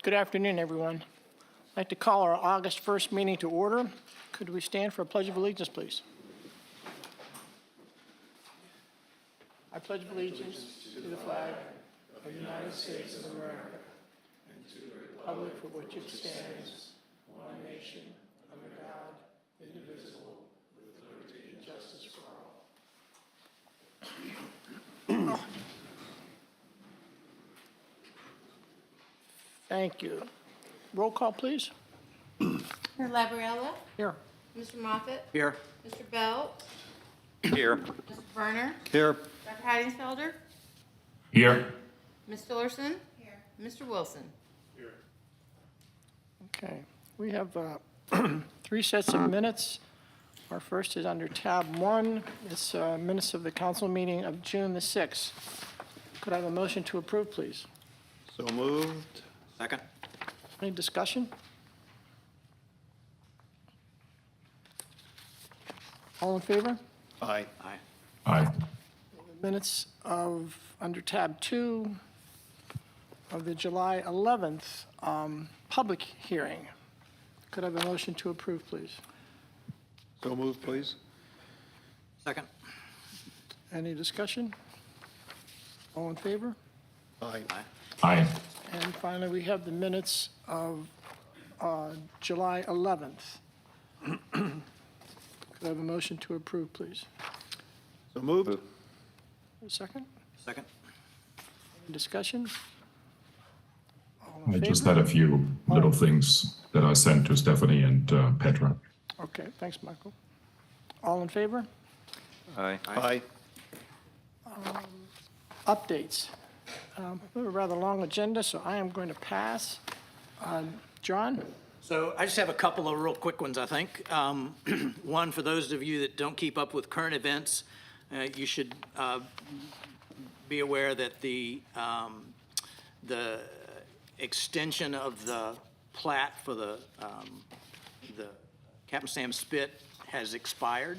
Good afternoon, everyone. I'd like to call our August 1st meeting to order. Could we stand for a pledge of allegiance, please? I pledge allegiance to the flag of the United States of America and to the republic for which it stands, one nation, under God, indivisible, with liberty and justice for all. Thank you. Roll call, please. Mr. Labriella, Here. Mr. Moffett, Here. Mr. Bell, Here. Mr. Berner, Here. Dr. Heidingsfelder, Here. Ms. Tillerson, Mr. Wilson. Okay, we have 3 sets of minutes. Our first is under tab 1. It's minutes of the council meeting of June the 6th. Could I have a motion to approve, please? So moved. Second. Any discussion? All in favor? Aye. Aye. Aye. Minutes of, under tab 2, of the July 11th public hearing. Could I have a motion to approve, please? So moved, please. Second. Any discussion? All in favor? Aye. Aye. Aye. And finally, we have the minutes of July 11th. Could I have a motion to approve, please? So moved. A second? Second. Any discussion? All in I just favor? had a few little things that I sent to Stephanie and Petra. Okay, thanks, Michael. All in favor? Aye. Aye. Updates. We have a rather long agenda, so I am going to pass. John? So I just have a couple of real quick ones, I think. One, for those of you that don't keep up with current events, you should be aware that the extension of the plat for the Captain Sam Spit has expired.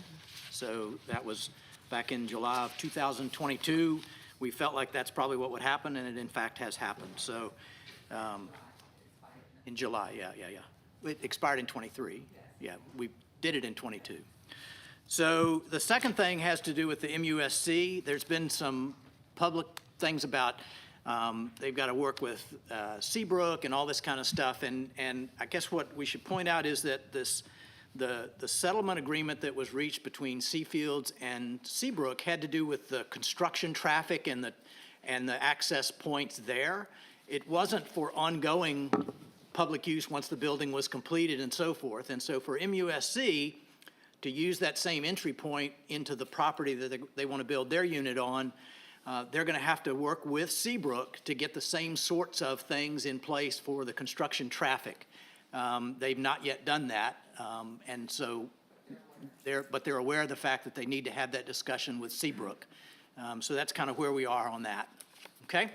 So that was back in July of 2022. We felt like that's probably what would happen, and it in fact has happened. So in July, yeah. It expired in 23. Yeah, we did it in 22. So the second thing has to do with the MUSC. There's been some public things about they've got to work with Seabrook and all this kind of stuff. And I guess what we should point out is that the settlement agreement that was reached between Seafields and Seabrook had to do with the construction traffic and the access points there. It wasn't for ongoing public use once the building was completed and so forth. And so for MUSC to use that same entry point into the property that they want to build their unit on, they're going to have to work with Seabrook to get the same sorts of things in place for the construction traffic. They've not yet done that, and so they're aware of the fact that they need to have that discussion with Seabrook. So that's kind of where we are on that. Okay?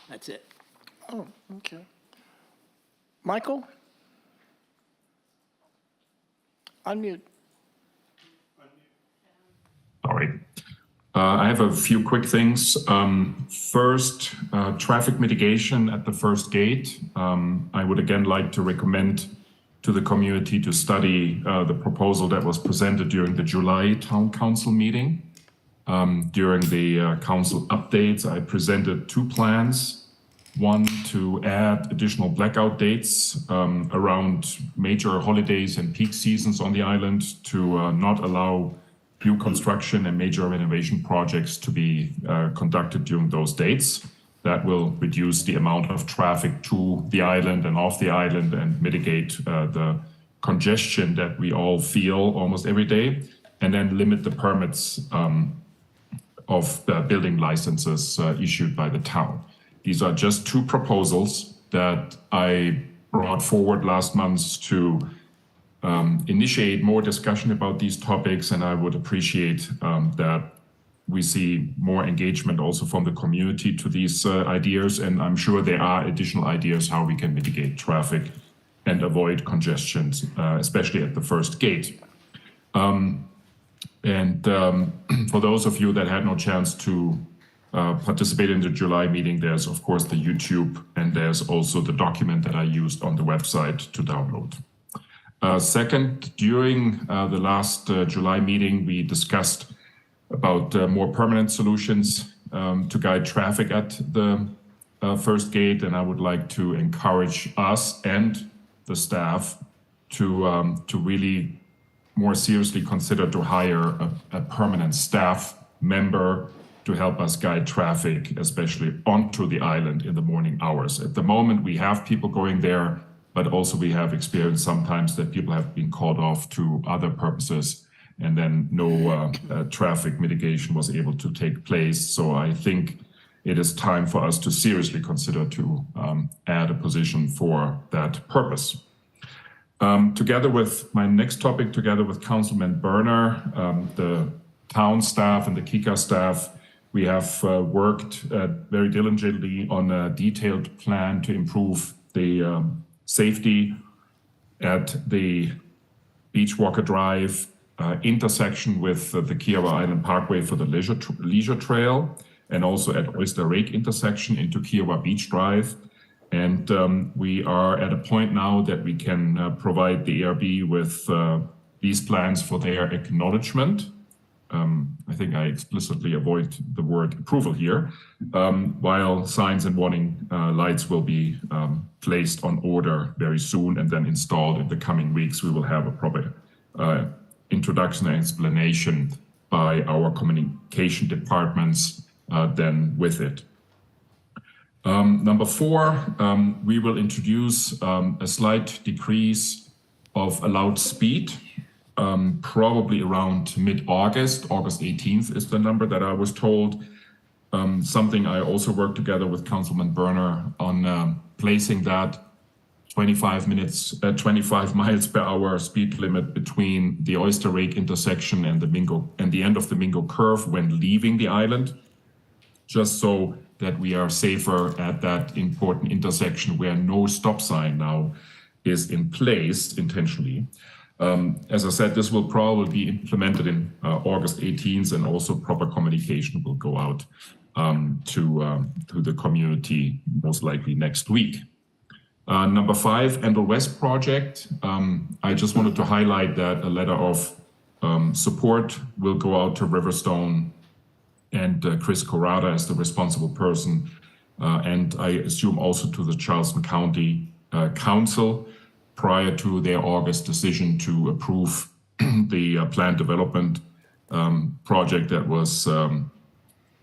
That's it. Oh, okay. Michael? Unmute. All right. I have a few quick things. First, traffic mitigation at the first gate. I would again like to recommend to the community to study the proposal that was presented during the July Town Council meeting. During the council updates, I presented 2 plans. One, to add additional blackout dates around major holidays and peak seasons on the island to not allow new construction and major renovation projects to be conducted during those dates. That will reduce the amount of traffic to the island and off the island and mitigate the congestion that we all feel almost every day, and then limit the permits of the building licenses issued by the town. These are just 2 proposals that I brought forward last month to initiate more discussion about these topics, and I would appreciate that we see more engagement also from the community to these ideas, and I'm sure there are additional ideas how we can mitigate traffic and avoid congestions, especially at the first gate. For those of you that had no chance to participate in the July meeting, there's of course the YouTube, and there's also the document that I used on the website to download. Second, during the last July meeting, we discussed about more permanent solutions to guide traffic at the first gate, and I would like to encourage us and the staff to really more seriously consider to hire a permanent staff member to help us guide traffic, especially onto the island in the morning hours. At the moment, we have people going there, but also we have experienced sometimes that people have been called off to other purposes, and then no traffic mitigation was able to take place. So I think it is time for us to seriously consider to add a position for that purpose. Together with my next topic, together with Councilman Berner, the town staff and the KICA staff, we have worked very diligently on a detailed plan to improve the safety at the Beachwalker Drive intersection with the Kiowa Island Parkway for the leisure trail, and also at Oyster Rake intersection into Kiowa Beach Drive. And we are at a point now that we can provide the ARB with these plans for their acknowledgement. I think I explicitly avoid the word approval here, while signs and warning lights will be placed on order very soon and then installed in the coming weeks. We will have a proper introduction and explanation by our communication departments then with it. Number 4, we will introduce a slight decrease of allowed speed, probably around mid-August. August 18th is the number that I was told. Something I also worked together with Councilman Berner on placing that 25 miles per hour speed limit between the Oyster Rake intersection and the end of the Mingo Curve when leaving the island, just so that we are safer at that important intersection where no stop sign now is in place intentionally. As I said, this will probably be implemented in August 18th, and also proper communication will go out to the community most likely next week. Number 5, Endel West project. I just wanted to highlight that a letter of support will go out to Riverstone and Chris Corrada as the responsible person, and I assume also to the Charleston County Council prior to their August decision to approve the planned development project that was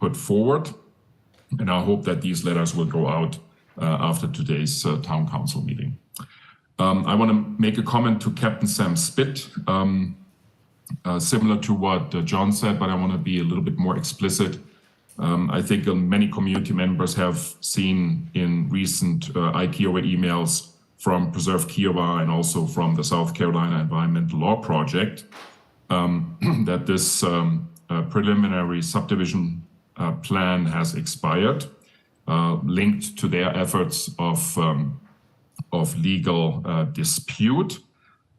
put forward. And I hope that these letters will go out after today's town council meeting. I want to make a comment to Captain Sam Spitt. Similar to what John said, but I want to be a little bit more explicit. I think many community members have seen in recent IKiowa emails from Preserve Kiowa and also from the South Carolina Environmental Law Project that this preliminary subdivision plan has expired, linked to their efforts of legal dispute.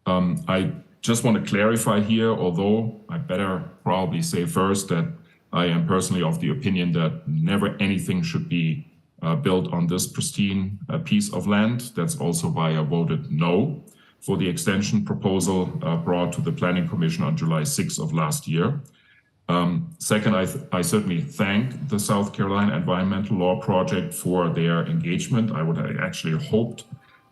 I just want to clarify here, although I better probably say first that I am personally of the opinion that never anything should be built on this pristine piece of land. That's also why I voted no for the extension proposal brought to the Planning Commission on July 6th of last year. Second, I certainly thank the South Carolina Environmental Law Project for their engagement. I would have actually hoped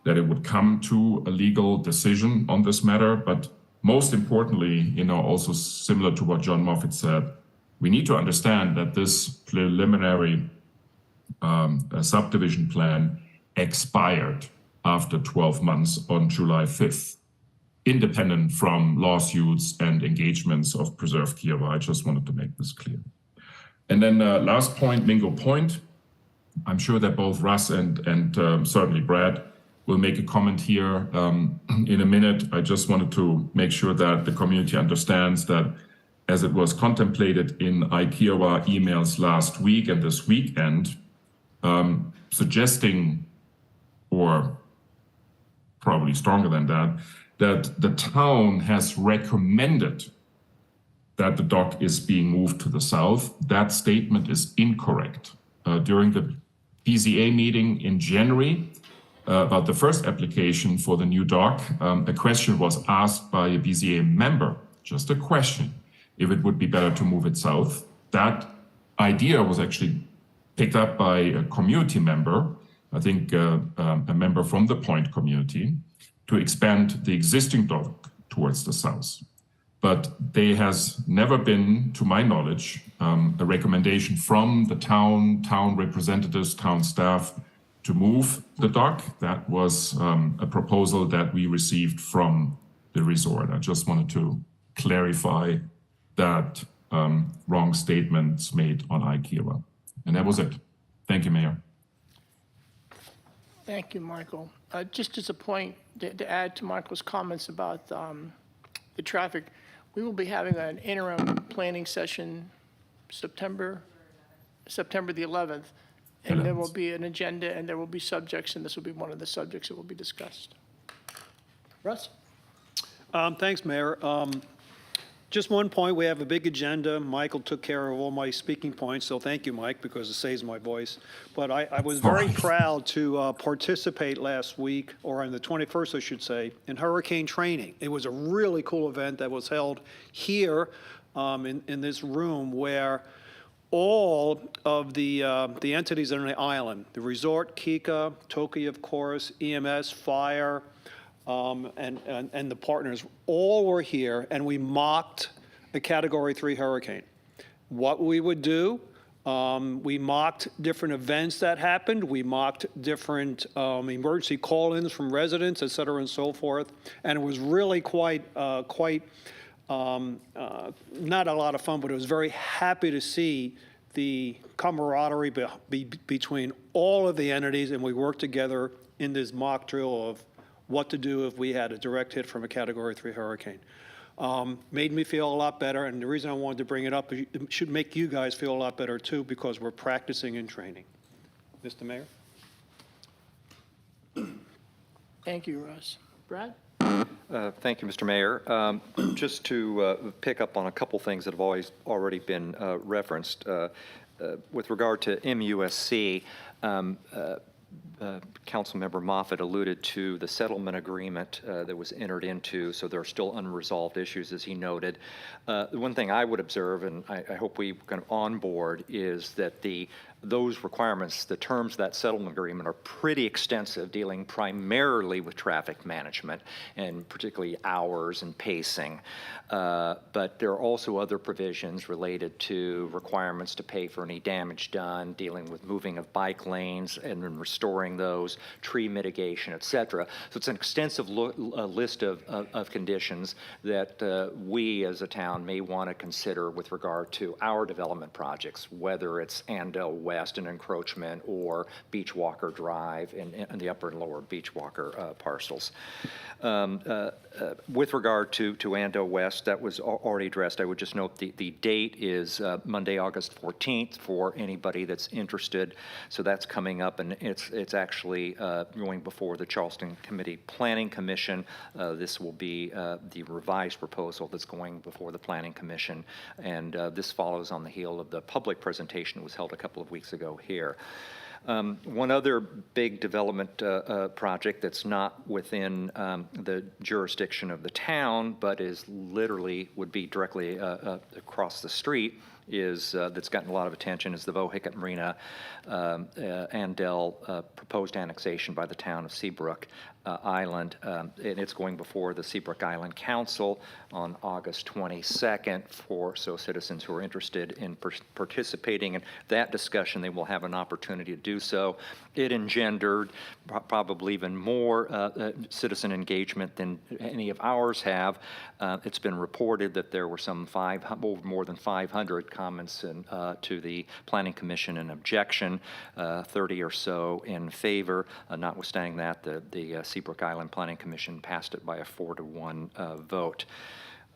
that it would come to a legal decision on this matter. But most importantly, also similar to what John Moffitt said, we need to understand that this preliminary subdivision plan expired after 12 months on July 5th, independent from lawsuits and engagements of Preserve Kiowa. I just wanted to make this clear. And then last point, Mingo Point. I'm sure that both Russ and certainly Brad will make a comment here in a minute. I just wanted to make sure that the community understands that as it was contemplated in IKiowa emails last week and this weekend, suggesting, or probably stronger than that, that the town has recommended that the dock is being moved to the south. That statement is incorrect. During the PZA meeting in January about the first application for the new dock, a question was asked by a BZA member, just a question, if it would be better to move it south. That idea was actually picked up by a community member, I think a member from the Point community, to expand the existing dock towards the south. But there has never been, to my knowledge, a recommendation from the town representatives, town staff to move the dock. That was a proposal that we received from the resort. I just wanted to clarify that wrong statements made on IKEA. And that was it. Thank you, Mayor. Thank you, Michael. Just as a point to add to Michael's comments about the traffic, we will be having an interim planning session September the 11th, and there will be an agenda and there will be subjects, and this will be one of the subjects that will be discussed. Russ? Thanks, Mayor. Just one point, we have a big agenda. Michael took care of all my speaking points, so thank you, Mike, because it saves my voice. But I was very proud to participate last week, or on the 21st, I should say, in hurricane training. It was a really cool event that was held here in this room where all of the entities on the island, the resort, Kika, Toki, of course, EMS, fire, and the partners, all were here, and we mocked a Category 3 hurricane. What we would do, we mocked different events that happened. We mocked different emergency call-ins from residents, et cetera, and so forth. And it was really quite not a lot of fun, but it was very happy to see the camaraderie between all of the entities, and we worked together in this mock drill of what to do if we had a direct hit from a Category 3 hurricane. Made me feel a lot better, and the reason I wanted to bring it up is it should make you guys feel a lot better too, because we're practicing and training. Mr. Mayor? Thank you, Russ. Brad? Thank you, Mr. Mayor. Just to pick up on a couple things that have already been referenced. With regard to MUSC, Councilmember Moffitt alluded to the settlement agreement that was entered into, so there are still unresolved issues, as he noted. The one thing I would observe, and I hope we kind of on board, is that those requirements, the terms of that settlement agreement are pretty extensive, dealing primarily with traffic management and particularly hours and pacing. But there are also other provisions related to requirements to pay for any damage done, dealing with moving of bike lanes and then restoring those, tree mitigation, et cetera. So it's an extensive list of conditions that we as a town may want to consider with regard to our development projects, whether it's Andel West and encroachment or Beachwalker Drive and the upper and lower Beachwalker parcels. With regard to Andel West, that was already addressed. I would just note the date is Monday, August 14th for anybody that's interested. So that's coming up, and it's actually going before the Charleston Committee Planning Commission. This will be the revised proposal that's going before the Planning Commission, and this follows on the heel of the public presentation that was held a couple of weeks ago here. One other big development project that's not within the jurisdiction of the town, but is literally would be directly across the street, is that's gotten a lot of attention, is the Vohicket Marina Andel proposed annexation by the town of Seabrook Island, and it's going before the Seabrook Island Council on August 22nd so citizens who are interested in participating in that discussion, they will have an opportunity to do so. It engendered probably even more citizen engagement than any of ours have. It's been reported that there were more than 500 comments to the Planning Commission in objection, 30 or so in favor. Notwithstanding that, the Seabrook Island Planning Commission passed it by a 4-to-1 vote.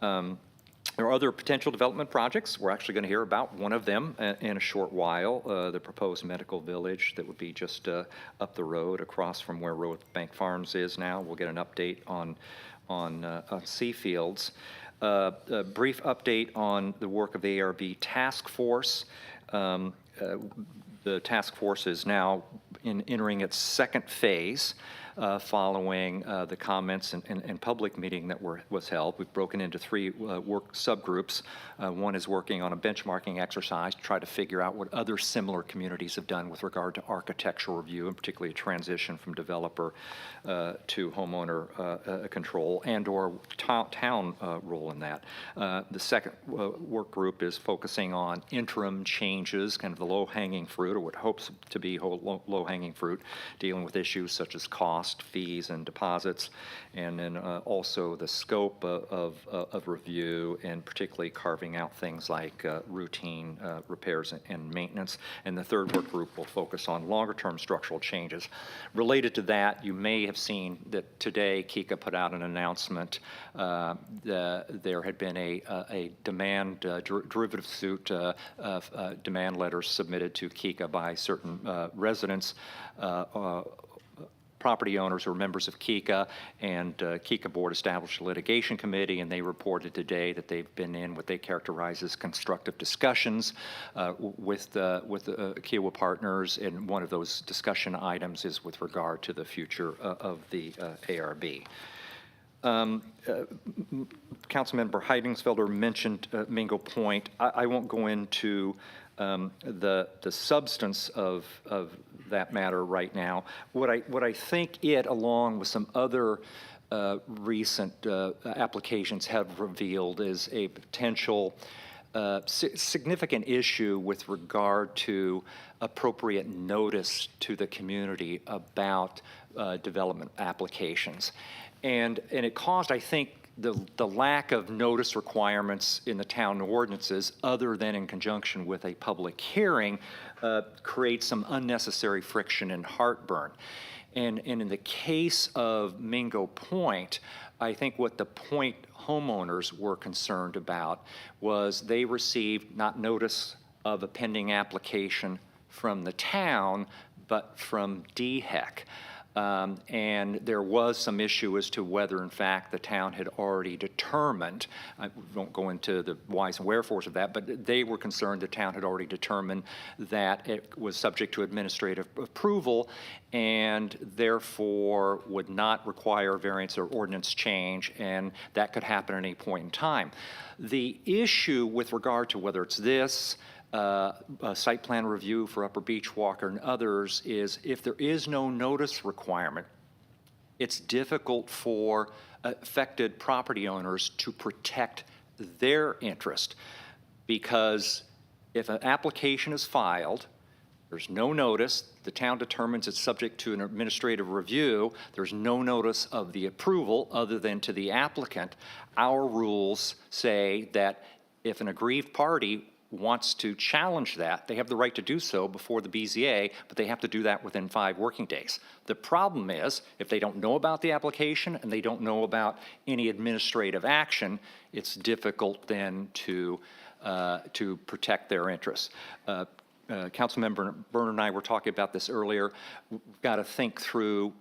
There are other potential development projects. We're actually going to hear about one of them in a short while, the proposed medical village that would be just up the road across from where Rosebank Farms is now. We'll get an update on Seafields. A brief update on the work of the ARB task force. The task force is now entering its second phase following the comments and public meeting that was held. We've broken into three work subgroups. One is working on a benchmarking exercise to try to figure out what other similar communities have done with regard to architectural review, and particularly a transition from developer to homeowner control and/or town role in that. The second work group is focusing on interim changes, kind of the low-hanging fruit, or what hopes to be low-hanging fruit, dealing with issues such as cost, fees, and deposits, and then also the scope of review, and particularly carving out things like routine repairs and maintenance. And the third work group will focus on longer-term structural changes. Related to that, you may have seen that today KICA put out an announcement. There had been a demand derivative suit, demand letters submitted to KICA by certain residents, property owners or members of KICA, and KICA board established a litigation committee, and they reported today that they've been in what they characterize as constructive discussions with Kiowa partners, and one of those discussion items is with regard to the future of the ARB. Councilmember Heidingsfelder mentioned Mingo Point. I won't go into the substance of that matter right now. What I think it, along with some other recent applications, have revealed is a potential significant issue with regard to appropriate notice to the community about development applications. And it caused, I think, the lack of notice requirements in the town ordinances, other than in conjunction with a public hearing, creates some unnecessary friction and heartburn. And in the case of Mingo Point, I think what the Point homeowners were concerned about was they received not notice of a pending application from the town, but from DHEC. And there was some issue as to whether, in fact, the town had already determined, I won't go into the whys and wherefores of that, but they were concerned the town had already determined that it was subject to administrative approval and therefore would not require variance or ordinance change, and that could happen at any point in time. The issue with regard to whether it's this, a site plan review for Upper Beach Walker and others, is if there is no notice requirement, it's difficult for affected property owners to protect their interest, because if an application is filed, there's no notice, the town determines it's subject to an administrative review, there's no notice of the approval other than to the applicant. Our rules say that if an aggrieved party wants to challenge that, they have the right to do so before the BZA, but they have to do that within 5 working days. The problem is, if they don't know about the application and they don't know about any administrative action, it's difficult then to protect their interests. Councilmember Berner and I were talking about this earlier. We've got to think through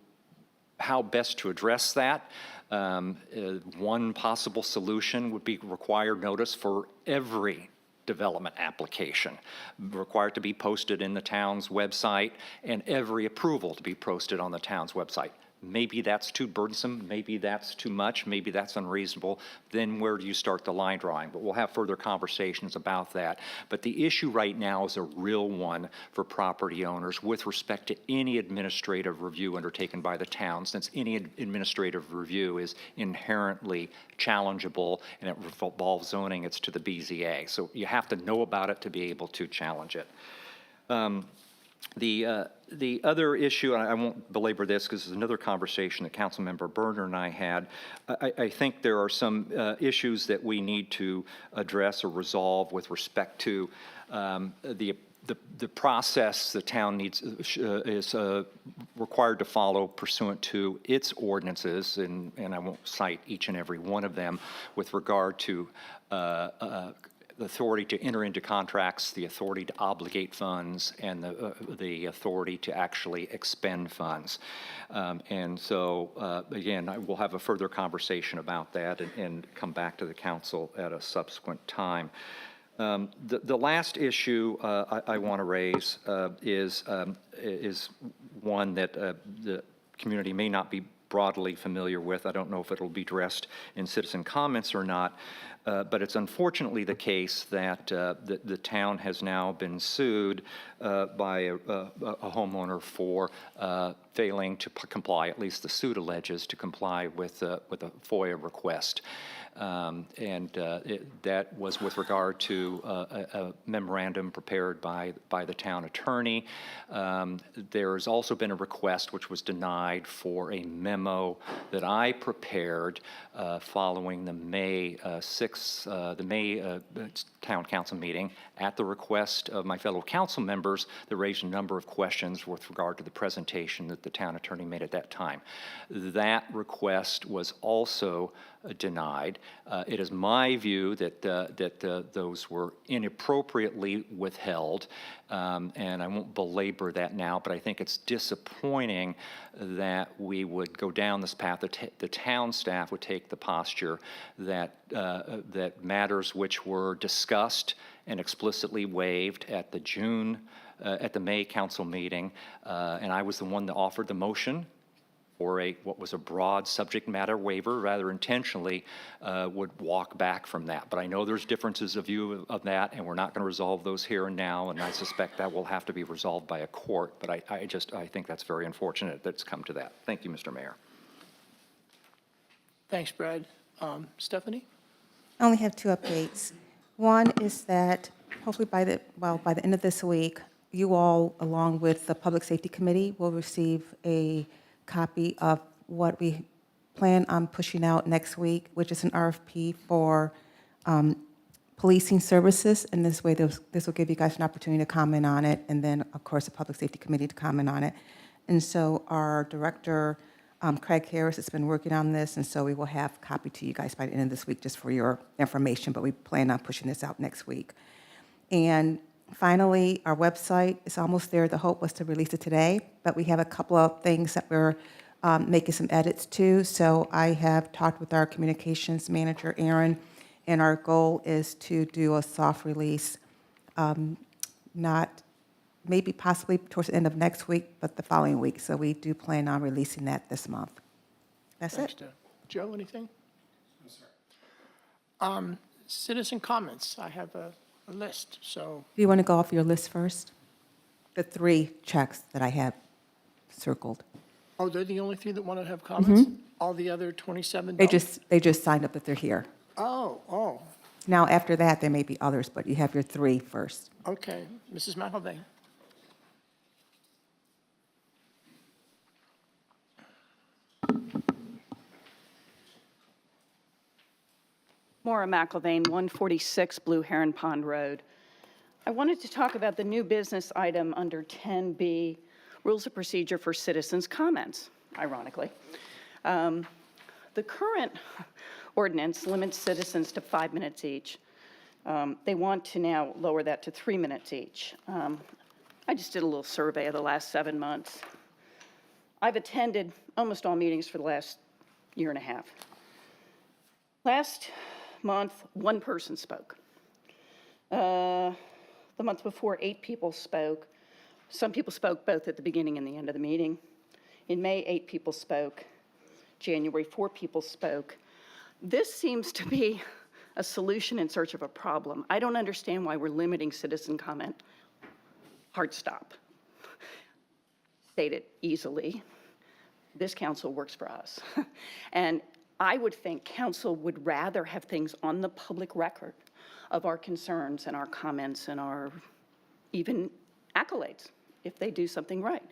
how best to address that. One possible solution would be required notice for every development application, required to be posted in the town's website, and every approval to be posted on the town's website. Maybe that's too burdensome, maybe that's too much, maybe that's unreasonable. Then where do you start the line drawing? But we'll have further conversations about that. But the issue right now is a real one for property owners with respect to any administrative review undertaken by the town, since any administrative review is inherently challengeable and it involves zoning, it's to the BZA. So you have to know about it to be able to challenge it. The other issue, and I won't belabor this because it's another conversation that Councilmember Berner and I had, I think there are some issues that we need to address or resolve with respect to the process the town is required to follow pursuant to its ordinances, and I won't cite each and every one of them, with regard to the authority to enter into contracts, the authority to obligate funds, and the authority to actually expend funds. And so, again, I will have a further conversation about that and come back to the council at a subsequent time. The last issue I want to raise is one that the community may not be broadly familiar with. I don't know if it'll be addressed in citizen comments or not, but it's unfortunately the case that the town has now been sued by a homeowner for failing to comply, at least the suit alleges, to comply with a FOIA request. That was with regard to a memorandum prepared by the town attorney. There has also been a request which was denied for a memo that I prepared following the May 6th, town council meeting at the request of my fellow council members that raised a number of questions with regard to the presentation that the town attorney made at that time. That request was also denied. It is my view that those were inappropriately withheld, and I won't belabor that now, but I think it's disappointing that we would go down this path. The town staff would take the posture that that matters which were discussed and explicitly waived at the May council meeting, and I was the one that offered the motion or what was a broad subject matter waiver, rather intentionally would walk back from that. But I know there's differences of view of that, and we're not going to resolve those here and now, and I suspect that will have to be resolved by a court. But I think that's very unfortunate that it's come to that. Thank you, Mr. Mayor. Thanks, Brad. Stephanie? I only have 2 updates. One is that hopefully by the end of this week, you all, along with the Public Safety Committee, will receive a copy of what we plan on pushing out next week, which is an RFP for policing services. And this way, this will give you guys an opportunity to comment on it, and then, of course, the Public Safety Committee to comment on it. And so our director, Craig Harris, has been working on this, and so we will have a copy to you guys by the end of this week, just for your information, but we plan on pushing this out next week. And finally, our website is almost there. The hope was to release it today, but we have a couple of things that we're making some edits to. So I have talked with our communications manager, Aaron, and our goal is to do a soft release, maybe possibly towards the end of next week, but the following week. So we do plan on releasing that this month. That's Thanks, it. Steph. Joe, anything? No, sir. Citizen comments. I have a list, so. Do you want to go off your list first? The 3 checks that I have circled. Oh, they're the only 3 that want to have comments? All the other 27 They don't? they just signed up that they're here. Oh, Now, after that, there may be others, but you have your 3 first. okay. Mrs. McElvain. Maura McElvain, 146 Blue Heron Pond Road. I wanted to talk about the new business item under 10B, Rules of Procedure for Citizens' Comments, ironically. The current ordinance limits citizens to 5 minutes each. They want to now lower that to 3 minutes each. I just did a little survey of the last 7 months. I've attended almost all meetings for the last year and a half. Last month, 1 person spoke. The month before, 8 people spoke. Some people spoke both at the beginning and the end of the meeting. In May, 8 people spoke. January, 4 people spoke. This seems to be a solution in search of a problem. I don't understand why we're limiting citizen comment. Hard stop. State it easily. This council works for us. And I would think council would rather have things on the public record of our concerns and our comments and our even accolades if they do something right.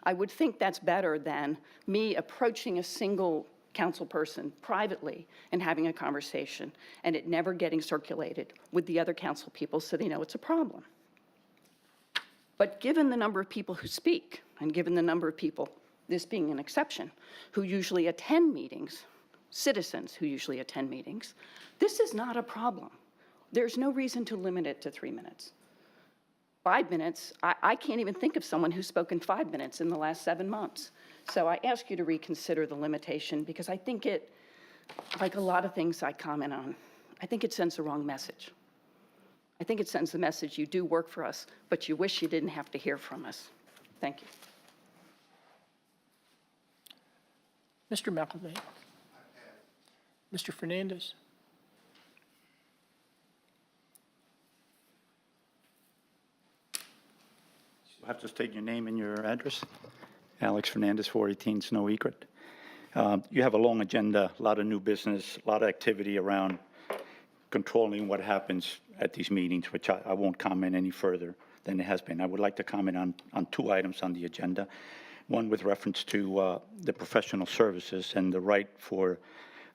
I would think that's better than me approaching a single council person privately and having a conversation and it never getting circulated with the other council people so they know it's a problem. But given the number of people who speak and given the number of people, this being an exception, who usually attend meetings, citizens who usually attend meetings, this is not a problem. There's no reason to limit it to 3 minutes. 5 minutes, I can't even think of someone who's spoken 5 minutes in the last 7 months. So I ask you to reconsider the limitation because I think it, like a lot of things I comment on, I think it sends the wrong message. I think it sends the message you do work for us, but you wish you didn't have to hear from us. Thank you. Mr. McElvain. Mr. Fernandez. I have to state your name and your address. Alex Fernandez, 418 Snow Egret. You have a long agenda, a lot of new business, a lot of activity around controlling what happens at these meetings, which I won't comment any further than it has been. I would like to comment on 2 items on the agenda. One with reference to the professional services and the right for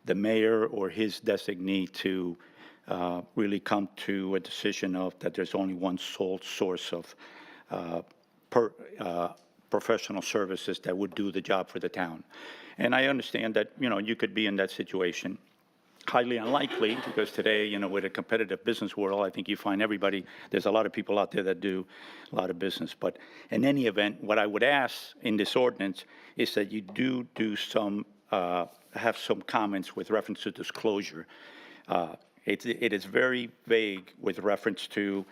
the mayor or his designee to really come to a decision of that there's only one sole source of professional services that would do the job for the town. And I understand that, you could be in that situation. Highly unlikely, because today, with a competitive business world, I think you find there's a lot of people out there that do a lot of business. But in any event, what I would ask in this ordinance is that you do some, have some comments with reference to disclosure. It is very vague with reference to,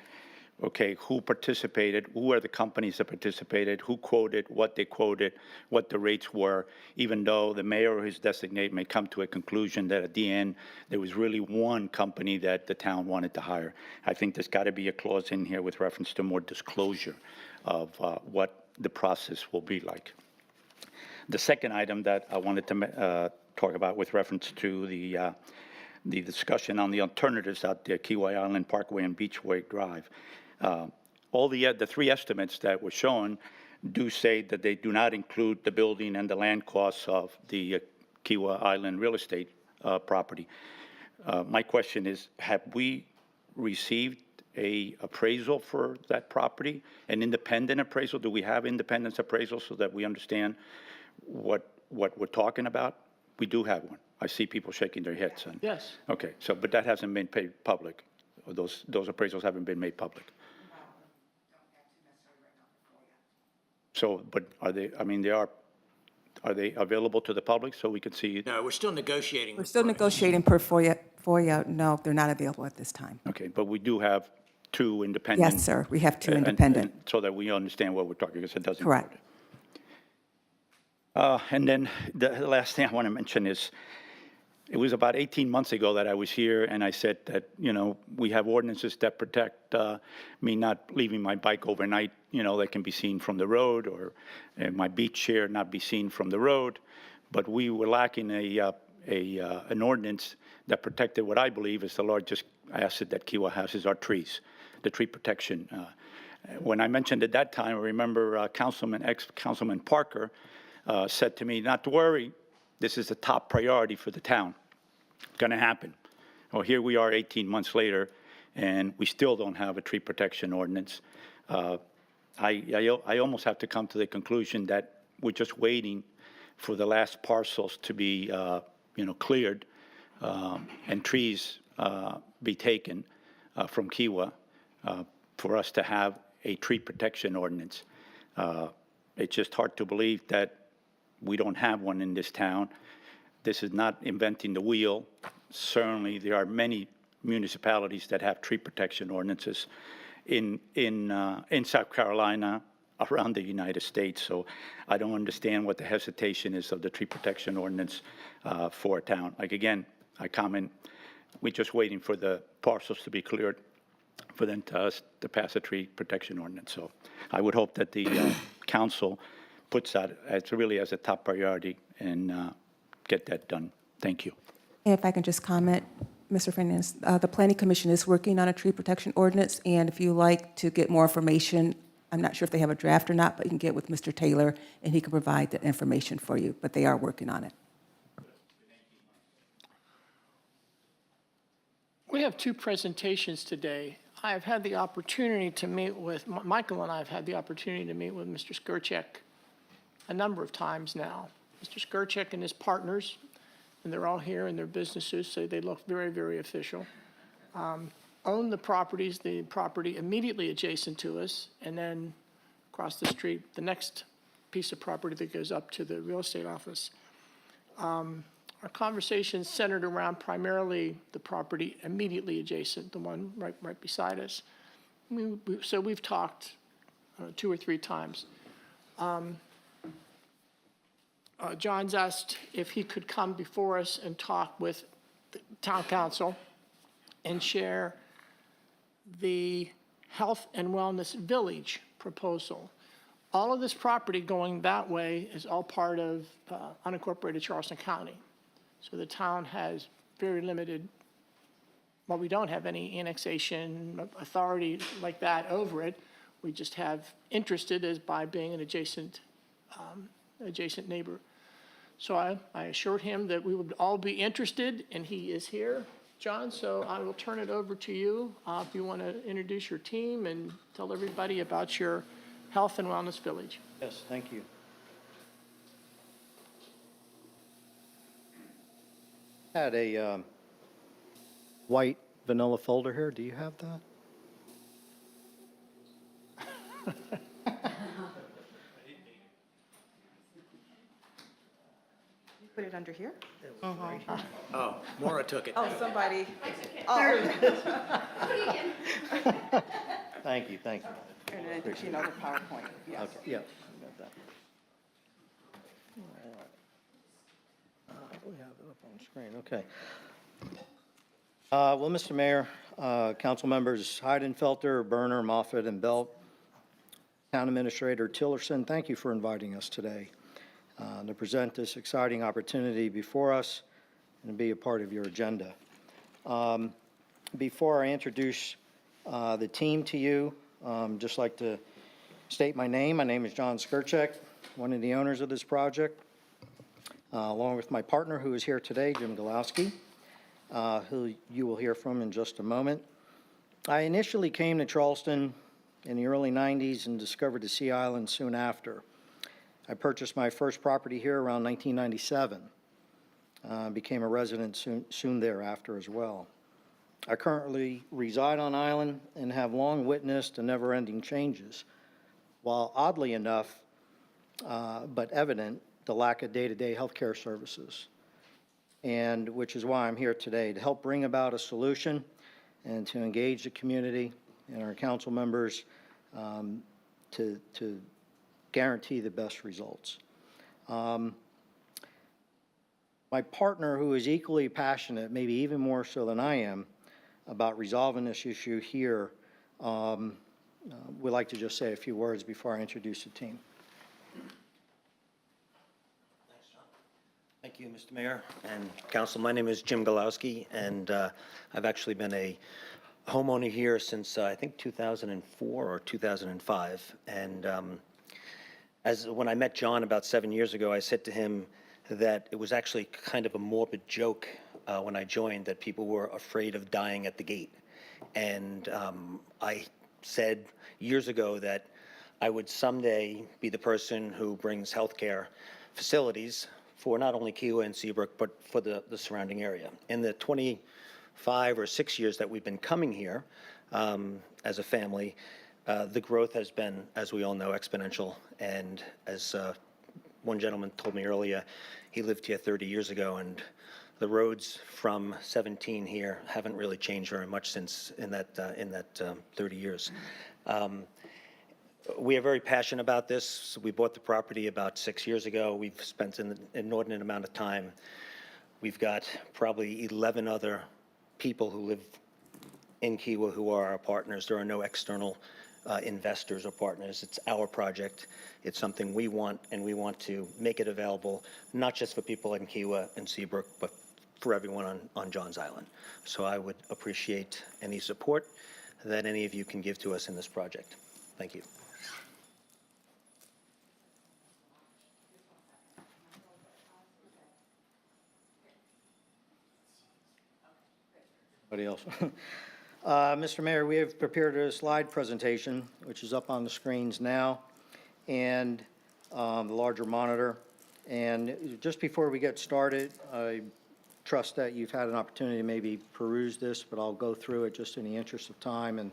okay, who participated, who are the companies that participated, who quoted, what they quoted, what the rates were, even though the mayor or his designate may come to a conclusion that at the end, there was really one company that the town wanted to hire. I think there's got to be a clause in here with reference to more disclosure of what the process will be like. The second item that I wanted to talk about with reference to the discussion on the alternatives out there, Kiawah Island Parkway and Beachway Drive. All the 3 estimates that were shown do say that they do not include the building and the land costs of the Kiawah Island real estate property. My question is, have we received a appraisal for that property, an independent appraisal? Do we have independent appraisal so that we understand what we're talking about? We do have one. I see people shaking their heads. Yes. Okay, but that hasn't been paid public. Those appraisals haven't been made public. So, but are they available to the public so we can see? No, we're still negotiating. We're still negotiating per FOIA. No, they're not available at this time. Okay, but we do have 2 independent. Yes, sir, we have 2 and independent. so that we understand what we're talking, because it doesn't. Correct. And then the last thing I want to mention is, it was about 18 months ago that I was here, and I said that, we have ordinances that protect me not leaving my bike overnight, that can be seen from the road, or my beach chair not be seen from the road. But we were lacking an ordinance that protected what I believe is the largest asset that Kiawah has, is our trees, the tree protection. When I mentioned at that time, I remember ex-Councilman Parker said to me, not to worry, this is the top priority for the town. It's going to happen. Well, here we are 18 months later, and we still don't have a tree protection ordinance. I almost have to come to the conclusion that we're just waiting for the last parcels to be, cleared and trees be taken from Kiawah for us to have a tree protection ordinance. It's just hard to believe that we don't have one in this town. This is not inventing the wheel. Certainly, there are many municipalities that have tree protection ordinances in South Carolina, around the United States. So I don't understand what the hesitation is of the tree protection ordinance for a town. Like, again, I comment, we're just waiting for the parcels to be cleared for them to pass a tree protection ordinance. So I would hope that the council puts that as a top priority and get that done. Thank you. If I can just comment, Mr. Fernandez, the Planning Commission is working on a tree protection ordinance, and if you like to get more information, I'm not sure if they have a draft or not, but you can get with Mr. Taylor, and he can provide that information for you, but they are working on it. We have 2 presentations today. I have had the opportunity to meet with, Michael and I have had the opportunity to meet with Mr. Skirchek a number of times now. Mr. Skirchek and his partners, and they're all here in their businesses, so they look very, very official. own the properties, the property immediately adjacent to us, and then across the street, the next piece of property that goes up to the real estate office. Our conversation centered around primarily the property immediately adjacent, the one right beside us. So we've talked 2 or 3 times. John's asked if he could come before us and talk with the town council and share the health and wellness village proposal. All of this property going that way is all part of unincorporated Charleston County. So the town has very limited, well, we don't have any annexation authority like that over it. We just have interested as by being an adjacent neighbor. So I assured him that we would all be interested, and he is here, John, so I will turn it over to you if you want to introduce your team and tell everybody about your Health and Wellness Village. Yes, thank you. Had a white vanilla folder here. Do you have that? You put it under here? Oh, Maura took it. Oh, somebody. Thank you, thank you. And then, the PowerPoint, yes. Okay, yeah. I got that. All right. We have it up on the screen, okay. Well, Mr. Mayor, council members Heidenfelter, Berner, Moffett, and Belt, Town Administrator Tillerson, thank you for inviting us today to present this exciting opportunity before us and to be a part of your agenda. Before I introduce the team to you, just like to state my name. My name is John Skirchek, one of the owners of this project, along with my partner who is here today, Jim Galowski, who you will hear from in just a moment. I initially came to Charleston in the early 90s and discovered the Sea Island soon after. I purchased my first property here around 1997, became a resident soon thereafter as well. I currently reside on island and have long witnessed the never-ending changes, while oddly enough, but evident, the lack of day-to-day healthcare services, and which is why I'm here today, to help bring about a solution and to engage the community and our council members to guarantee the best results. My partner, who is equally passionate, maybe even more so than I am, about resolving this issue here, would like to just say a few words before I introduce the team. Thank you, Mr. Mayor and Council. My name is Jim Galowski, and I've actually been a homeowner here since, I think, 2004 or 2005. And when I met John about 7 years ago, I said to him that it was actually kind of a morbid joke when I joined, that people were afraid of dying at the gate. And I said years ago that I would someday be the person who brings healthcare facilities for not only Kiowa and Seabrook, but for the surrounding area. In the 25 or 6 years that we've been coming here as a family, the growth has been, as we all know, exponential. And as one gentleman told me earlier, he lived here 30 years ago, and the roads from 17 here haven't really changed very much since in that 30 years. We are very passionate about this. We bought the property about 6 years ago. We've spent an inordinate amount of time. We've got probably 11 other people who live in Kiowa who are our partners. There are no external investors or partners. It's our project. It's something we want, and we want to make it available, not just for people in Kiowa and Seabrook, but for everyone on Johns Island. So I would appreciate any support that any of you can give to us in this project. Thank you. Anybody else? Mr. Mayor, we have prepared a slide presentation, which is up on the screens now, and the larger monitor. And just before we get started, I trust that you've had an opportunity to maybe peruse this, but I'll go through it just in the interest of time and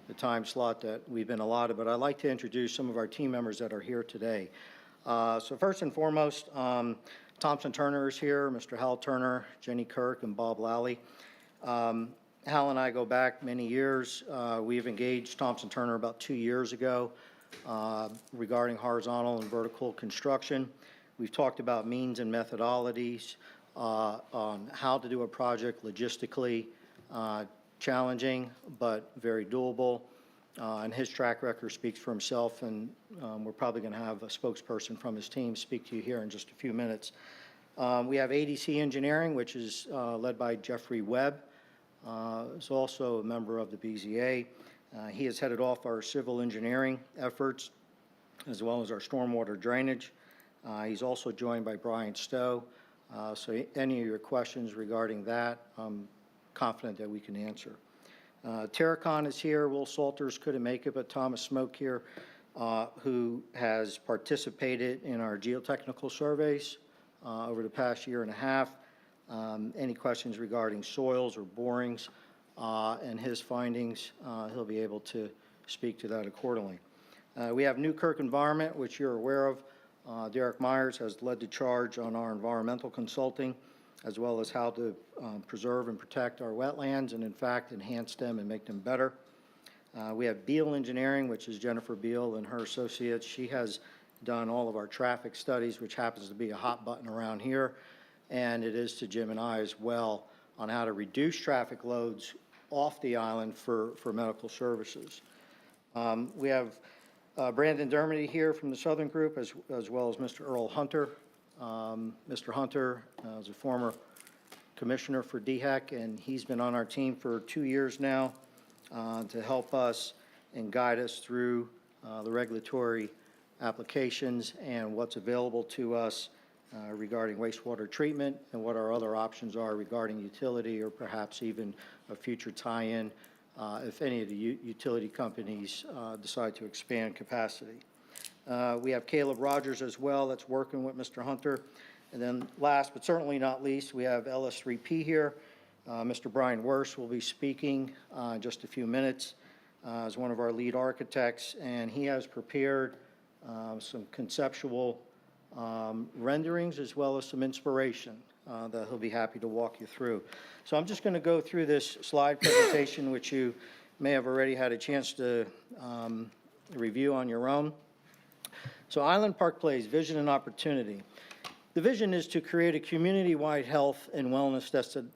the time slot that we've been allotted. But I'd like to introduce some of our team members that are here today. So first and foremost, Thompson Turner is here, Mr. Hal Turner, Jenny Kirk, and Bob Lally. Hal and I go back many years. We've engaged Thompson Turner about 2 years ago regarding horizontal and vertical construction. We've talked about means and methodologies on how to do a project logistically, challenging but very doable. And his track record speaks for himself, and we're probably going to have a spokesperson from his team speak to you here in just a few minutes. We have ADC Engineering, which is led by Jeffrey Webb. Is also a member of the BZA. He has headed off our civil engineering efforts as well as our stormwater drainage. He's also joined by Brian Stowe. So any of your questions regarding that, I'm confident that we can answer. Terracon is here. Will Salters couldn't make it, but Thomas Smoke here, who has participated in our geotechnical surveys over the past year and a half. Any questions regarding soils or borings and his findings, he'll be able to speak to that accordingly. We have Newkirk Environment, which you're aware of. Derek Myers has led the charge on our environmental consulting, as well as how to preserve and protect our wetlands and, in fact, enhance them and make them better. We have Beal Engineering, which is Jennifer Beal and her associates. She has done all of our traffic studies, which happens to be a hot button around here, and it is to Jim and I as well on how to reduce traffic loads off the island for medical services. We have Brandon Dermody here from the Southern Group, as well as Mr. Earl Hunter. Mr. Hunter is a former commissioner for DHEC, and he's been on our team for 2 years now to help us and guide us through the regulatory applications and what's available to us regarding wastewater treatment and what our other options are regarding utility or perhaps even a future tie-in if any of the utility companies decide to expand capacity. We have Caleb Rogers as well that's working with Mr. Hunter. And then last but certainly not least, we have LS3P here. Mr. Brian Worse will be speaking in just a few minutes as one of our lead architects, and he has prepared some conceptual renderings as well as some inspiration that he'll be happy to walk you through. So I'm just going to go through this slide presentation, which you may have already had a chance to review on your own. So Island Park Place, vision and opportunity. The vision is to create a community-wide health and wellness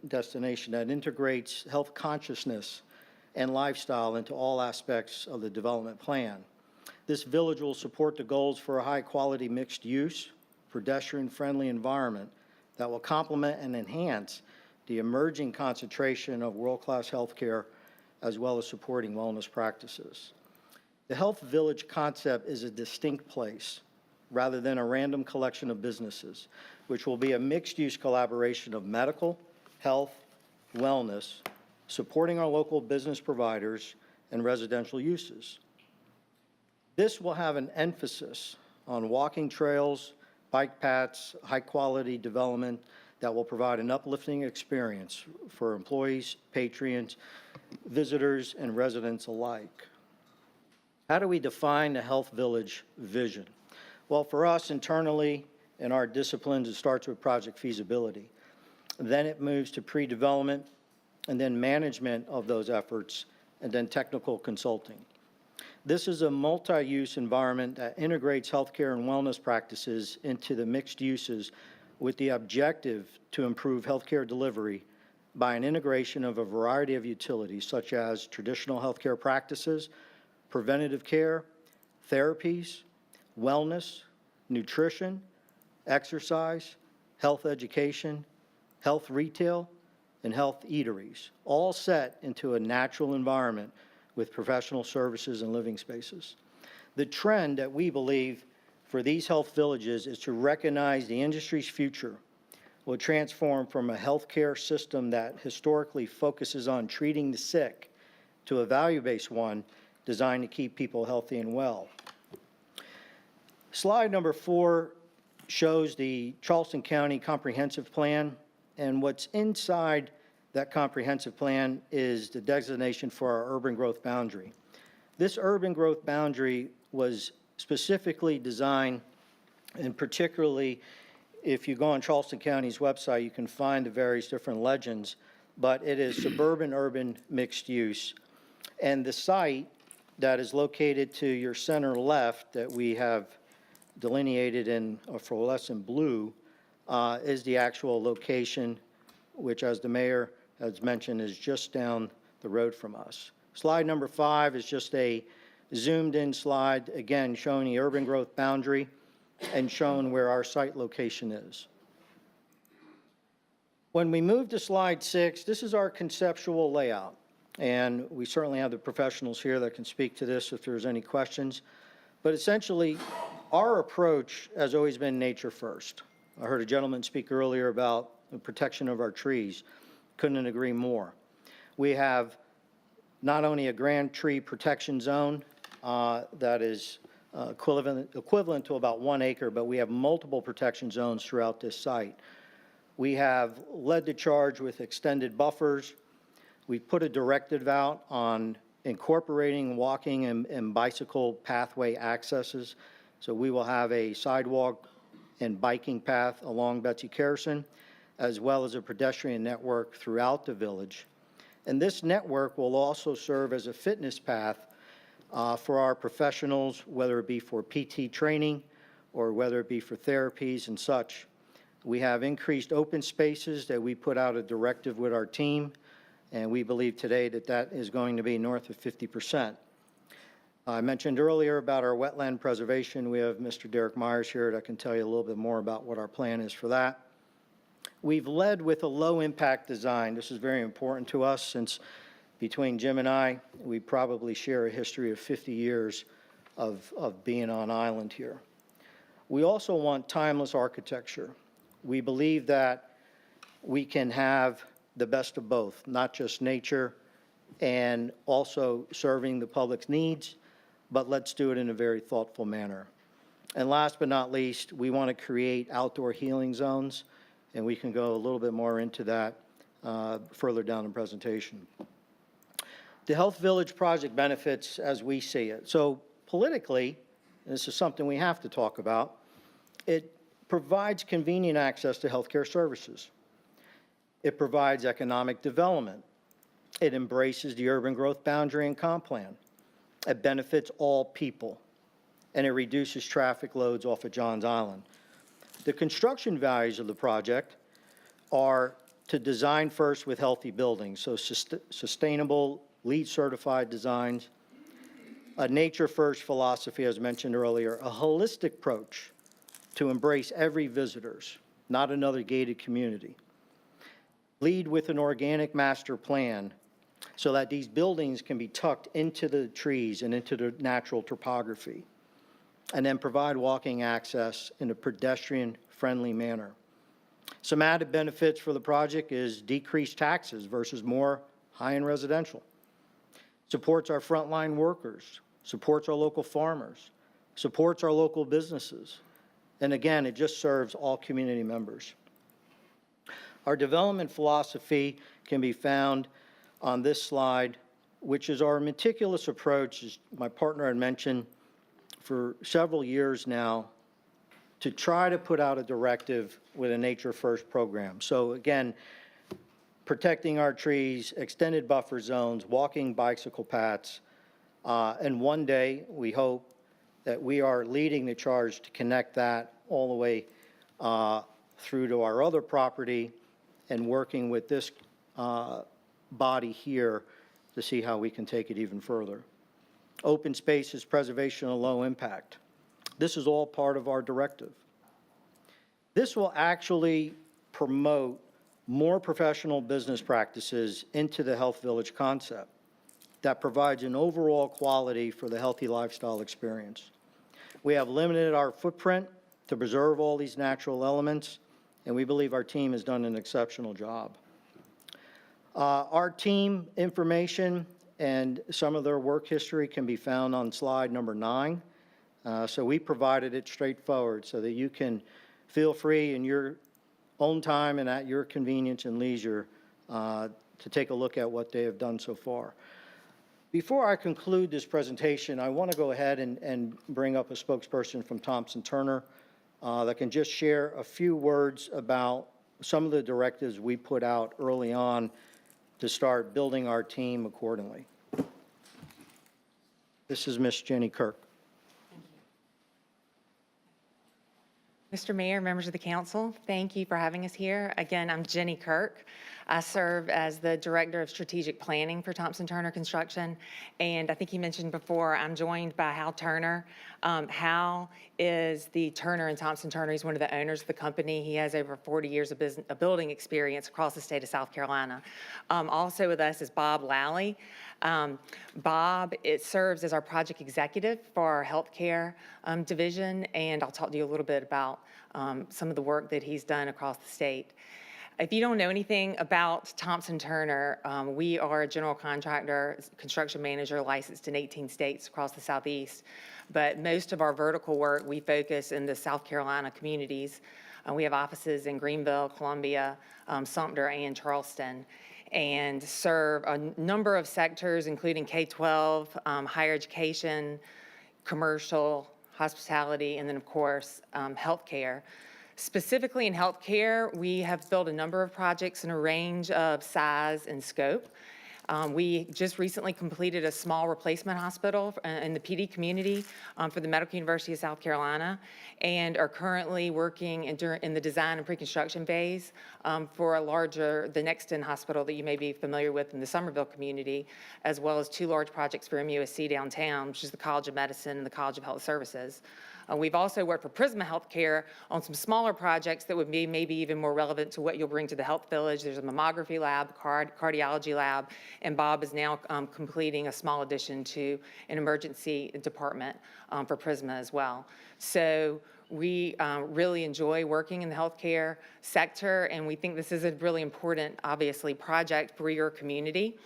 destination that integrates health consciousness and lifestyle into all aspects of the development plan. This village will support the goals for a high-quality mixed-use, pedestrian-friendly environment that will complement and enhance the emerging concentration of world-class healthcare, as well as supporting wellness practices. The Health Village concept is a distinct place, rather than a random collection of businesses, which will be a mixed-use collaboration of medical, health, wellness, supporting our local business providers, and residential uses. This will have an emphasis on walking trails, bike paths, high-quality development that will provide an uplifting experience for employees, patrons, visitors, and residents alike. How do we define the Health Village vision? Well, for us internally in our disciplines, it starts with project feasibility. Then it moves to pre-development, and then management of those efforts, and then technical consulting. This is a multi-use environment that integrates healthcare and wellness practices into the mixed uses with the objective to improve healthcare delivery by an integration of a variety of utilities such as traditional healthcare practices, preventative care, therapies, wellness, nutrition, exercise, health education, health retail, and health eateries, all set into a natural environment with professional services and living spaces. The trend that we believe for these health villages is to recognize the industry's future will transform from a healthcare system that historically focuses on treating the sick to a value-based one designed to keep people healthy and well. Slide number 4 shows the Charleston County Comprehensive Plan and what's inside that comprehensive plan is the designation for our urban growth boundary. This urban growth boundary was specifically designed, and particularly if you go on Charleston County's website, you can find the various different legends, but it is suburban urban mixed use. And the site that is located to your center left that we have delineated in fluorescent blue is the actual location, which, as the mayor has mentioned, is just down the road from us. Slide number 5 is just a zoomed-in slide, again, showing the urban growth boundary and showing where our site location is. When we move to slide 6, this is our conceptual layout, and we certainly have the professionals here that can speak to this if there's any questions. But essentially, our approach has always been nature first. I heard a gentleman speak earlier about the protection of our trees. Couldn't agree more. We have not only a grand tree protection zone that is equivalent to about 1 acre, but we have multiple protection zones throughout this site. We have led the charge with extended buffers. We've put a directive out on incorporating walking and bicycle pathway accesses. So we will have a sidewalk and biking path along Betsy Carson, as well as a pedestrian network throughout the village. And this network will also serve as a fitness path for our professionals, whether it be for PT training or whether it be for therapies and such. We have increased open spaces that we put out a directive with our team, and we believe today that that is going to be north of 50%. I mentioned earlier about our wetland preservation. We have Mr. Derek Myers here that can tell you a little bit more about what our plan is for that. We've led with a low-impact design. This is very important to us since between Jim and I, we probably share a history of 50 years of being on island here. We also want timeless architecture. We believe that we can have the best of both, not just nature and also serving the public's needs, but let's do it in a very thoughtful manner. And last but not least, we want to create outdoor healing zones, and we can go a little bit more into that further down the presentation. The Health Village project benefits as we see it. So politically, and this is something we have to talk about, it provides convenient access to healthcare services. It provides economic development. It embraces the urban growth boundary and comp plan. It benefits all people, and it reduces traffic loads off of Johns Island. The construction values of the project are to design first with healthy buildings, so sustainable, LEED certified designs, a nature first philosophy, as mentioned earlier, a holistic approach to embrace every visitors, not another gated community. Lead with an organic master plan so that these buildings can be tucked into the trees and into the natural topography, and then provide walking access in a pedestrian-friendly manner. Some added benefits for the project is decreased taxes versus more high-end residential. Supports our frontline workers, supports our local farmers, supports our local businesses. And again, it just serves all community members. Our development philosophy can be found on this slide, which is our meticulous approach, as my partner had mentioned, for several years now, to try to put out a directive with a Nature First program. So again, protecting our trees, extended buffer zones, walking bicycle paths, and one day we hope that we are leading the charge to connect that all the way through to our other property and working with this body here to see how we can take it even further. Open spaces, preservation, and low impact. This is all part of our directive. This will actually promote more professional business practices into the Health Village concept that provides an overall quality for the healthy lifestyle experience. We have limited our footprint to preserve all these natural elements, and we believe our team has done an exceptional job. Our team information and some of their work history can be found on slide number 9. So we provided it straightforward so that you can feel free in your own time and at your convenience and leisure to take a look at what they have done so far. Before I conclude this presentation, I want to go ahead and bring up a spokesperson from Thompson Turner that can just share a few words about some of the directives we put out early on to start building our team accordingly. This is Miss Jenny Kirk. Mr. Mayor, members of the council, thank you for having us here. Again, I'm Jenny Kirk. I serve as the Director of Strategic Planning for Thompson Turner Construction. And I think he mentioned before, I'm joined by Hal Turner. Hal is the Turner and Thompson Turner. He's one of the owners of the company. He has over 40 years of building experience across the state of South Carolina. Also with us is Bob Lally. Bob, it serves as our project executive for our healthcare division, and I'll talk to you a little bit about some of the work that he's done across the state. If you don't know anything about Thompson Turner, we are a general contractor, construction manager licensed in 18 states across the Southeast. But most of our vertical work, we focus in the South Carolina communities. We have offices in Greenville, Columbia, Sumter, and Charleston, and serve a number of sectors, including K-12, higher education, commercial, hospitality, and then, of course, healthcare. Specifically in healthcare, we have built a number of projects in a range of size and scope. We just recently completed a small replacement hospital in the PD community for the Medical University of South Carolina, and are currently working in the design and pre-construction phase for the Nexton Hospital that you may be familiar with in the Somerville community, as well as 2 large projects for MUSC downtown, which is the College of Medicine and the College of Health Services. We've also worked for Prisma Healthcare on some smaller projects that would be maybe even more relevant to what you'll bring to the Health Village. There's a mammography lab, cardiology lab, and Bob is now completing a small addition to an emergency department for Prisma as well. So we really enjoy working in the healthcare sector, and we think this is a really important, obviously, project for your community.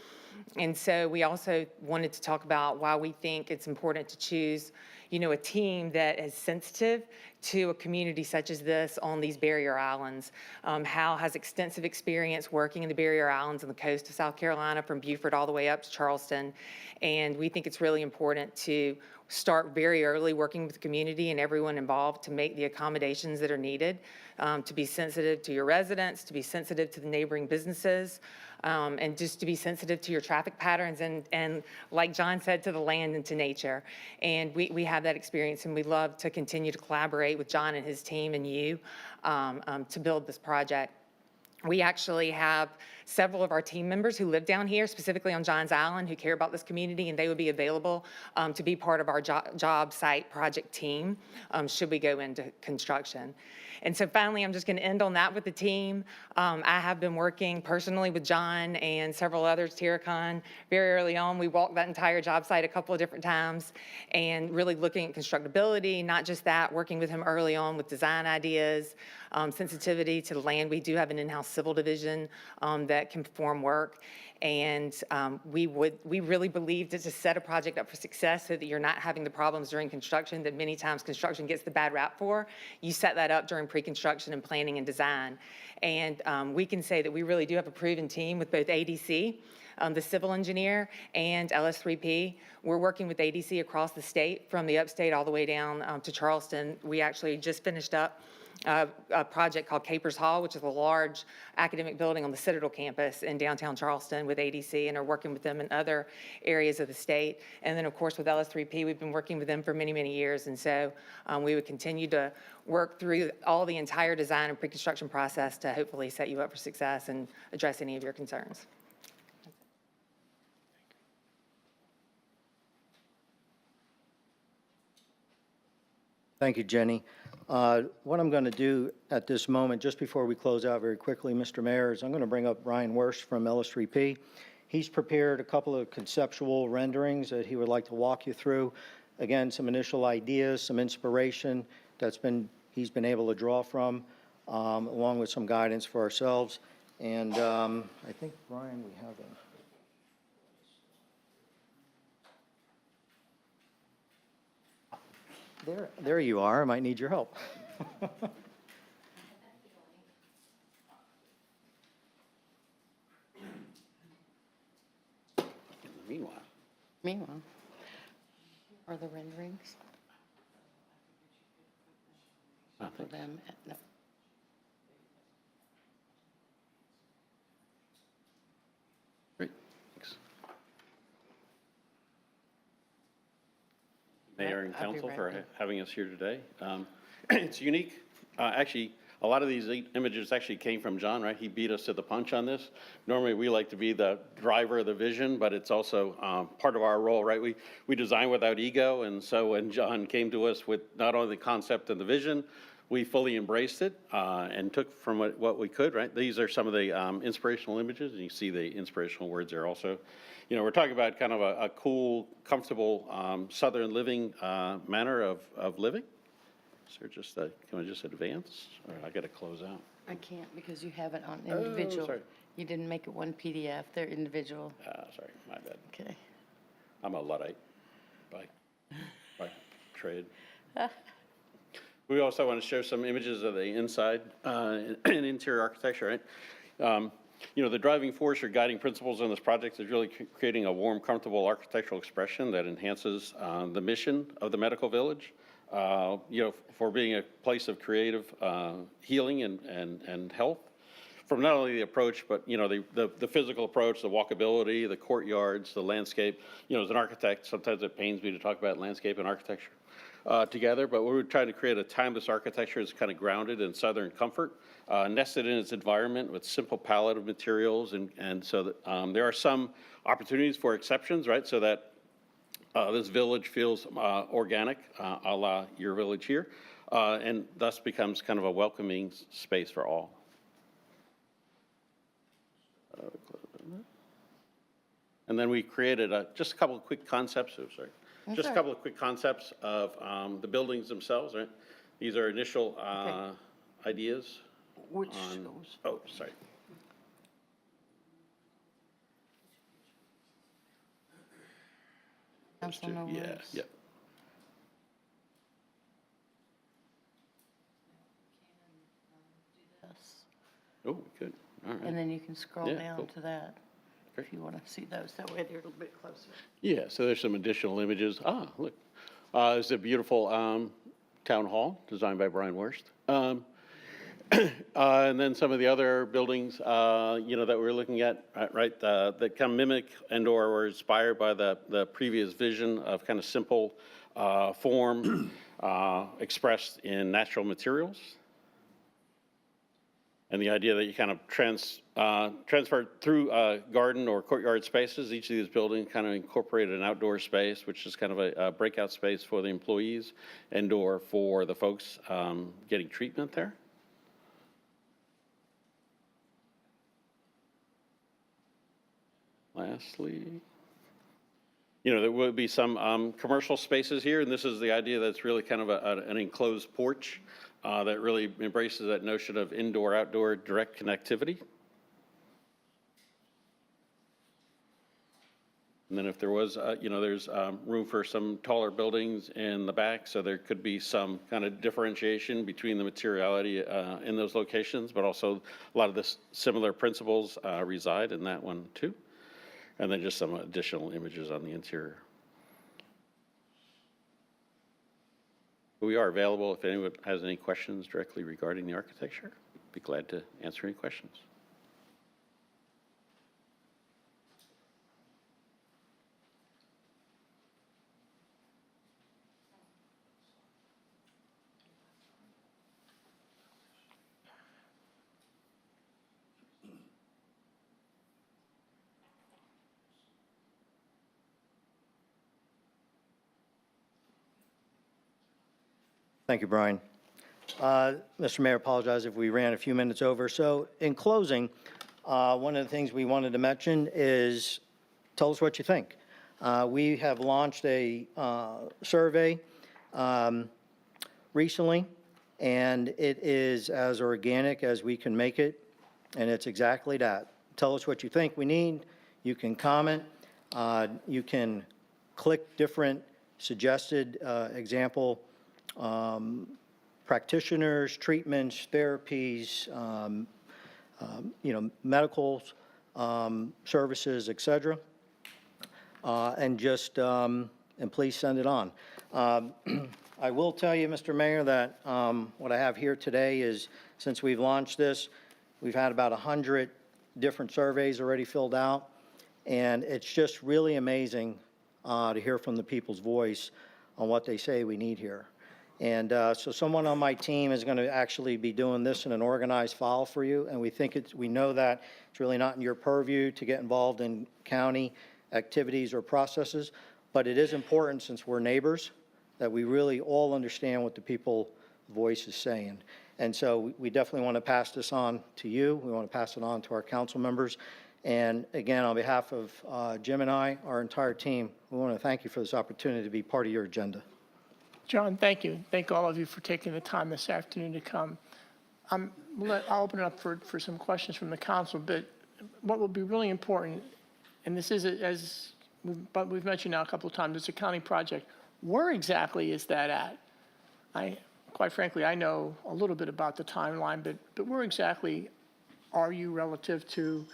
And so we also wanted to talk about why we think it's important to choose a team that is sensitive to a community such as this on these barrier islands. Hal has extensive experience working in the barrier islands on the coast of South Carolina, from Beaufort all the way up to Charleston. And we think it's really important to start very early working with the community and everyone involved to make the accommodations that are needed, to be sensitive to your residents, to be sensitive to the neighboring businesses, and just to be sensitive to your traffic patterns and like John said, to the land and to nature. And we have that experience, and we love to continue to collaborate with John and his team and you to build this project. We actually have several of our team members who live down here, specifically on Johns Island, who care about this community, and they would be available to be part of our job site project team should we go into construction. And so finally, I'm just going to end on that with the team. I have been working personally with John and several others, Terracon, very early on. We walked that entire job site a couple of different times and really looking at constructability, not just that, working with him early on with design ideas, sensitivity to the land. We do have an in-house civil division that can perform work. And we really believe to set a project up for success so that you're not having the problems during construction that many times construction gets the bad rap for. You set that up during pre-construction and planning and design. And we can say that we really do have a proven team with both ADC, the civil engineer, and LS3P. We're working with ADC across the state, from the upstate all the way down to Charleston. We actually just finished up a project called Capers Hall, which is a large academic building on the Citadel campus in downtown Charleston with ADC, and are working with them in other areas of the state. And then, of course, with LS3P, we've been working with them for many, many years. And so we would continue to work through all the entire design and pre-construction process to hopefully set you up for success and address any of your concerns. Thank you, Jenny. What I'm going to do at this moment, just before we close out very quickly, Mr. Mayor, is I'm going to bring up Ryan Wersch from LS3P. He's prepared a couple of conceptual renderings that he would like to walk you through. Again, some initial ideas, some inspiration he's been able to draw from, along with some guidance for ourselves. And I think, Ryan, we have a... There you are. I might need your help. Meanwhile, are the renderings? For them, no. Great, thanks. Mayor and I'll be council for right back. having us here today. It's unique. Actually, a lot of these images actually came from John, right? He beat us to the punch on this. Normally, we like to be the driver of the vision, but it's also part of our role, right? We design without ego, and so when John came to us with not only the concept and the vision, we fully embraced it and took from what we could, right? These are some of the inspirational images, and you see the inspirational words there also. You know, we're talking about kind of a cool, comfortable Southern living manner of living. So just, can I just advance, or I got to close out? I can't because you have it on Oh, individual. sorry. You didn't make it one PDF, they're individual. Sorry, my bad. Okay. I'm a Luddite by trade. We also want to show some images of the inside and interior architecture, right? You know, the driving force or guiding principles in this project is really creating a warm, comfortable architectural expression that enhances the mission of the medical village. You know, for being a place of creative healing and health. From not only the approach, but, you know, the physical approach, the walkability, the courtyards, the landscape. You know, as an architect, sometimes it pains me to talk about landscape and architecture together, but we're trying to create a timeless architecture that's kind of grounded in Southern comfort, nested in its environment with simple palette of materials. And so that, there are some opportunities for exceptions, right? So that this village feels organic, a la your village here, and thus becomes kind of a welcoming space for all. And then we created just a couple of quick concepts, just a couple of quick concepts of the buildings themselves, right? These are initial ideas. Which on, shows? oh, sorry. Council no Yeah, worries. yeah. Yes. Oh, good, all right. And then you can scroll Yeah, down cool. to that Great. if you want to see those. That way they're a little bit closer. Yeah, so there's some additional images. Ah, look. It's a beautiful town hall designed by Brian Wurst. And then some of the other buildings, you know, that we're looking at, right, that kind of mimic and/or were inspired by the previous vision of kind of simple form expressed in natural materials. And the idea that you kind of transfer through garden or courtyard spaces. Each of these buildings kind of incorporated an outdoor space, which is kind of a breakout space for the employees and/or for the folks getting treatment there. Lastly, you know, there will be some commercial spaces here, and this is the idea that's really kind of an enclosed porch that really embraces that notion of indoor-outdoor direct connectivity. And then if there was, you know, there's room for some taller buildings in the back, so there could be some kind of differentiation between the materiality in those locations, but also a lot of the similar principles reside in that one too. And then just some additional images on the interior. We are available if anyone has any questions directly regarding the architecture. Be glad to answer any questions. Thank you, Brian. Mr. Mayor, apologize if we ran a few minutes over. So in closing, one of the things we wanted to mention is tell us what you think. We have launched a survey recently, and it is as organic as we can make it, and it's exactly that. Tell us what you think we need. You can comment. You can click different suggested example practitioners, treatments, therapies, you know, medical services, et cetera. and just, and please send it on. I will tell you, Mr. Mayor, that what I have here today is, since we've launched this, we've had about 100 different surveys already filled out, and it's just really amazing to hear from the people's voice on what they say we need here. And so someone on my team is going to actually be doing this in an organized file for you, and we know that it's really not in your purview to get involved in county activities or processes, but it is important, since we're neighbors, that we really all understand what the people's voice is saying. And so we definitely want to pass this on to you. We want to pass it on to our council members. And again, on behalf of Jim and I, our entire team, we want to thank you for this opportunity to be part of your agenda. John, thank you. Thank all of you for taking the time this afternoon to come. I'll open it up for some questions from the council, but what will be really important, and this is, but we've mentioned now a couple of times, it's a county project. Where exactly is that at? Quite frankly, I know a little bit about the timeline, but where exactly are you relative to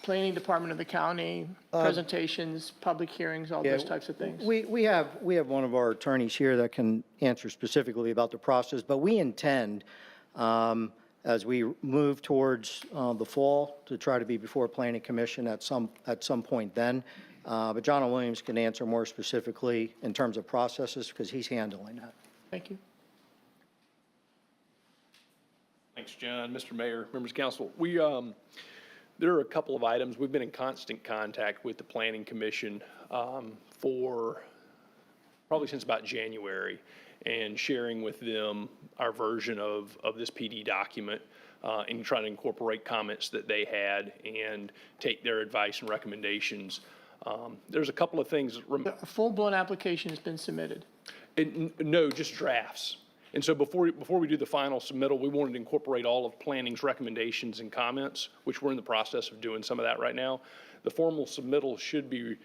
planning department of the county, presentations, public hearings, all those types of things? We have one of our attorneys here that can answer specifically about the process, but we intend, as we move towards the fall, to try to be before Planning Commission at some point then. But John Williams can answer more specifically in terms of processes, because he's handling that. Thank you. Thanks, John. Mr. Mayor, members of council, there are a couple of items. We've been in constant contact with the Planning Commission for probably since about January, and sharing with them our version of this PD document and trying to incorporate comments that they had and take their advice and recommendations. There's a couple of things. A full-blown application has been submitted? No, just drafts. And so before we do the final submittal, we wanted to incorporate all of planning's recommendations and comments, which we're in the process of doing some of that right now. The formal submittal should be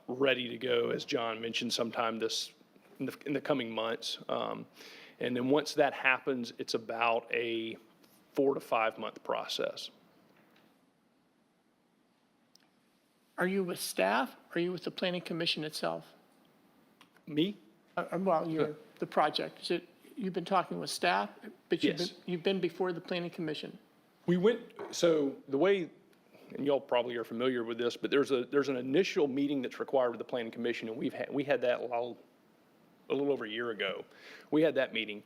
ready to go, as John mentioned, sometime in the coming months. And then once that happens, it's about a 4 to 5 month process. Are you with staff? Or are you with the Planning Commission itself? Me? Well, the project. Is it? You've been talking with staff, but you've been before the Planning Commission. So the way, and y'all probably are familiar with this, but there's an initial meeting that's required with the Planning Commission, and we had that a little over a year ago. We had that meeting.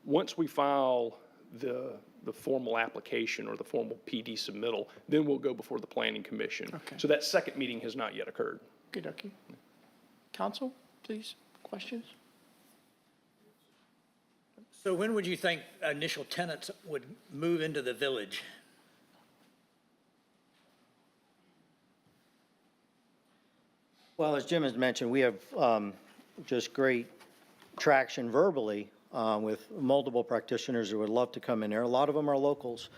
Once we file the formal application or the formal PD submittal, then we'll go before the Planning Commission. Okay. So that second meeting has not yet occurred. Good, okay. Council, please, questions? So when would you think initial tenants would move into the village? Well, as Jim has mentioned, we have just great traction verbally with multiple practitioners who would love to come in there. A lot of them are locals.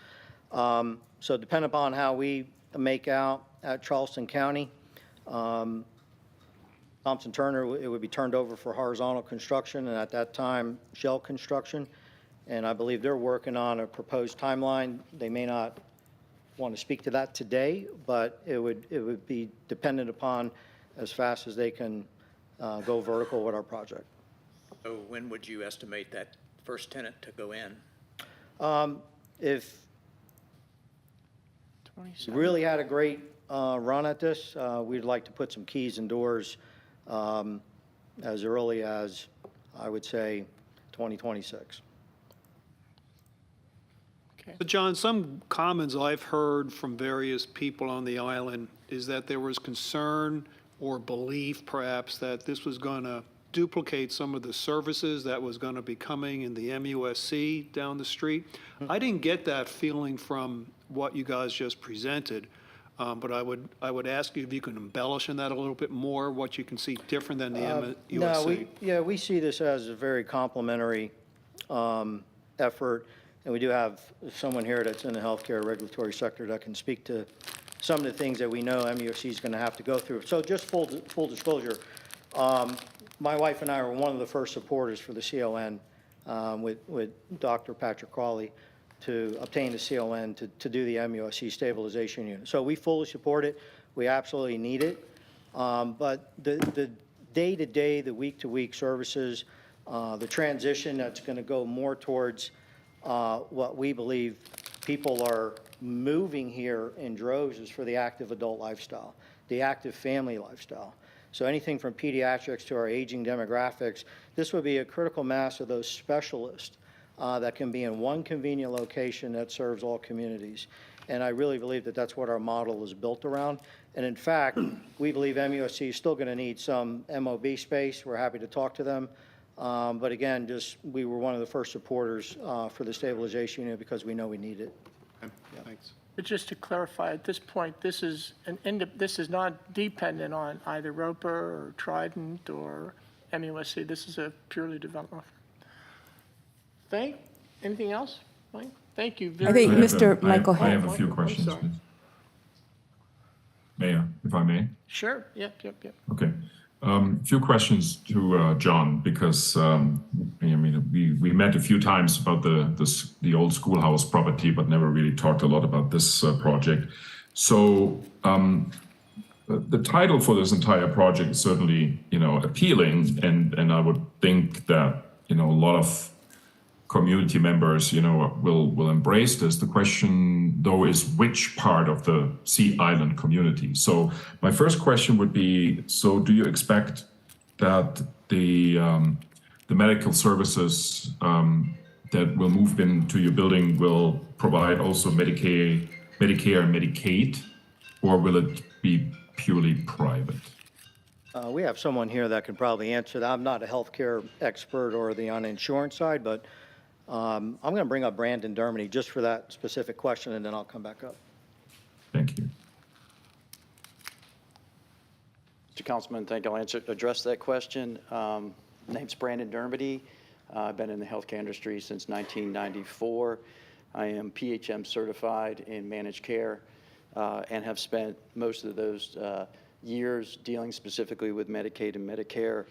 So depending upon how we make out at Charleston County, Thompson Turner, it would be turned over for horizontal construction, and at that time, shell construction. And I believe they're working on a proposed timeline. They may not want to speak to that today, but it would be dependent upon as fast as they can go vertical with our project. So when would you estimate that first tenant to go in? If we really had a great run at this, we'd like to put some keys and doors as early as, I would say, 2026. But John, some comments I've heard from various people on the island is that there was concern or belief perhaps that this was going to duplicate some of the services that was going to be coming in the MUSC down the street. I didn't get that feeling from what you guys just presented, but I would ask you if you can embellish on that a little bit more, what you can see different than the MUSC. No, we see this as a very complementary effort, and we do have someone here that's in the healthcare regulatory sector that can speak to some of the things that we know MUSC is going to have to go through. So just full disclosure, my wife and I were one of the first supporters for the CON with Dr. Patrick Cawley to obtain the CON to do the MUSC stabilization unit. So we fully support it. We absolutely need it. But the day-to-day, the week-to-week services, the transition that's going to go more towards what we believe people are moving here in droves is for the active adult lifestyle, the active family lifestyle. So anything from pediatrics to our aging demographics, this would be a critical mass of those specialists that can be in one convenient location that serves all communities. And I really believe that that's what our model is built around. And in fact, we believe MUSC is still going to need some MOB space. We're happy to talk to them. But again, we were one of the first supporters for the stabilization unit because we know we need it. Thanks. But just to clarify, at this point, this is not dependent on either Roper or Trident or MUSC. This is a purely development. Anything else, Mike? Thank you very think much. Mr. Michael I have a Hayes. few questions, please. Mayor, if I may. Sure, yep. Okay. A few questions to John, because I mean, we met a few times about the old schoolhouse property, but never really talked a lot about this project. So the title for this entire project is certainly, appealing, and I would think that, a lot of community members, will embrace this. The question, though, is which part of the Sea Island community? So my first question would be, so do you expect that the medical services that will move into your building will provide also Medicare and Medicaid, or will it be purely private? We have someone here that can probably answer that. I'm not a healthcare expert or on the insurance side, but I'm going to bring up Brandon Dermody just for that specific question, and then I'll come back up. Thank you. Mr. Councilman, thank you. I'll address that question. Name's Brandon Dermody. I've been in the healthcare industry since 1994. I am PHM certified in managed care and have spent most of those years dealing specifically with Medicaid and Medicare.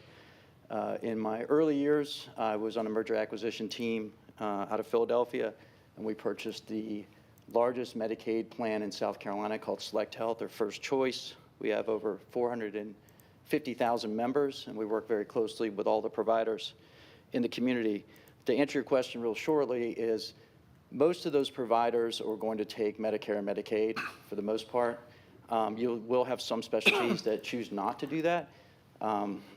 In my early years, I was on a merger acquisition team out of Philadelphia, and we purchased the largest Medicaid plan in South Carolina called Select Health, or First Choice. We have over 450,000 members, and we work very closely with all the providers in the community. To answer your question real shortly is most of those providers are going to take Medicare and Medicaid for the most part. You will have some specialties that choose not to do that.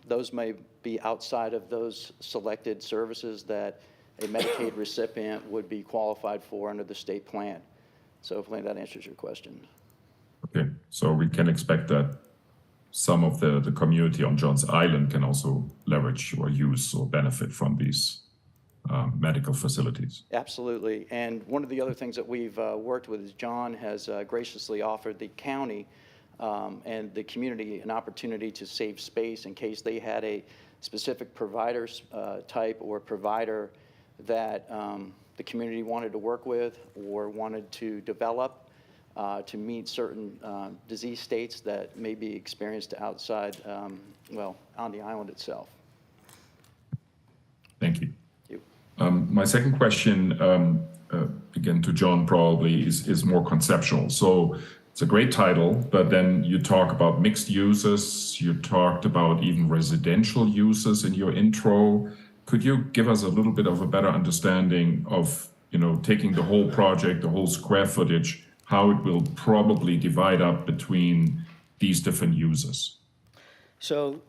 Those may be outside of those selected services that a Medicaid recipient would be qualified for under the state plan. So hopefully that answers your question. Okay, so we can expect that some of the community on Johns Island can also leverage or use or benefit from these medical facilities. Absolutely. And one of the other things that we've worked with is John has graciously offered the county and the community an opportunity to save space in case they had a specific provider type or provider that the community wanted to work with or wanted to develop to meet certain disease states that may be experienced outside, on the island itself. Thank you. My second question, again to John probably, is more conceptual. So it's a great title, but then you talk about mixed uses, you talked about even residential uses in your intro. Could you give us a little bit of a better understanding of, taking the whole project, the whole square footage, how it will probably divide up between these different uses? So,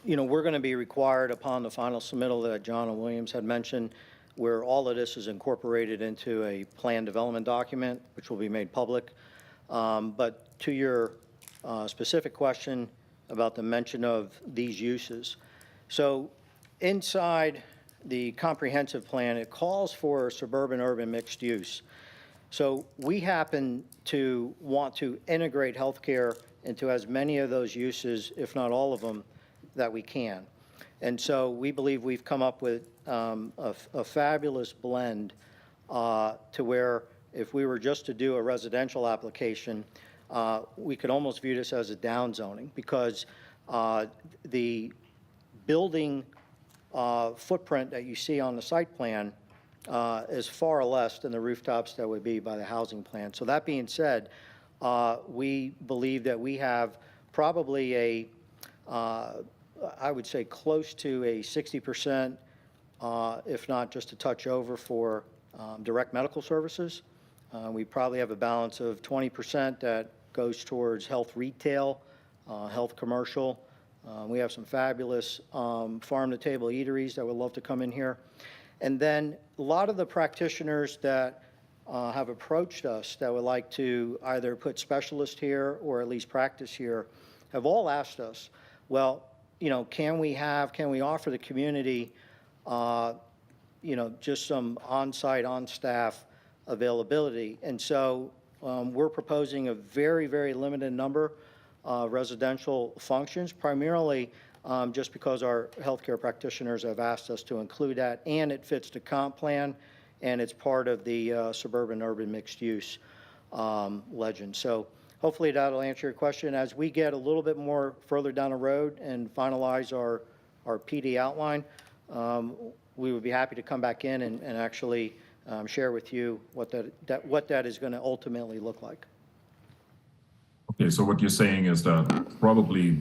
we're going to be required upon the final submittal that John and Williams had mentioned, where all of this is incorporated into a plan development document, which will be made public. But to your specific question about the mention of these uses. So inside the comprehensive plan, it calls for suburban-urban mixed use. So we happen to want to integrate healthcare into as many of those uses, if not all of them, that we can. And so we believe we've come up with a fabulous blend to where if we were just to do a residential application, we could almost view this as a downzoning because the building footprint that you see on the site plan is far less than the rooftops that would be by the housing plan. So that being said, we believe that we have probably a I would say close to a 60%, if not just a touch over for direct medical services. We probably have a balance of 20% that goes towards health retail, health commercial. We have some fabulous farm-to-table eateries that would love to come in here. And then a lot of the practitioners that have approached us that would like to either put specialists here or at least practice here have all asked us, well, you know, can we offer the community, you know, just some on-site, on-staff availability? And so we're proposing a very, very limited number of residential functions, primarily just because our healthcare practitioners have asked us to include that, and it fits the comp plan, and it's part of the suburban-urban mixed-use legend. So hopefully that'll answer your question. As we get a little bit more further down the road and finalize our PD outline, we would be happy to come back in and actually share with you what that is going to ultimately look like. Okay, so what you're saying is that probably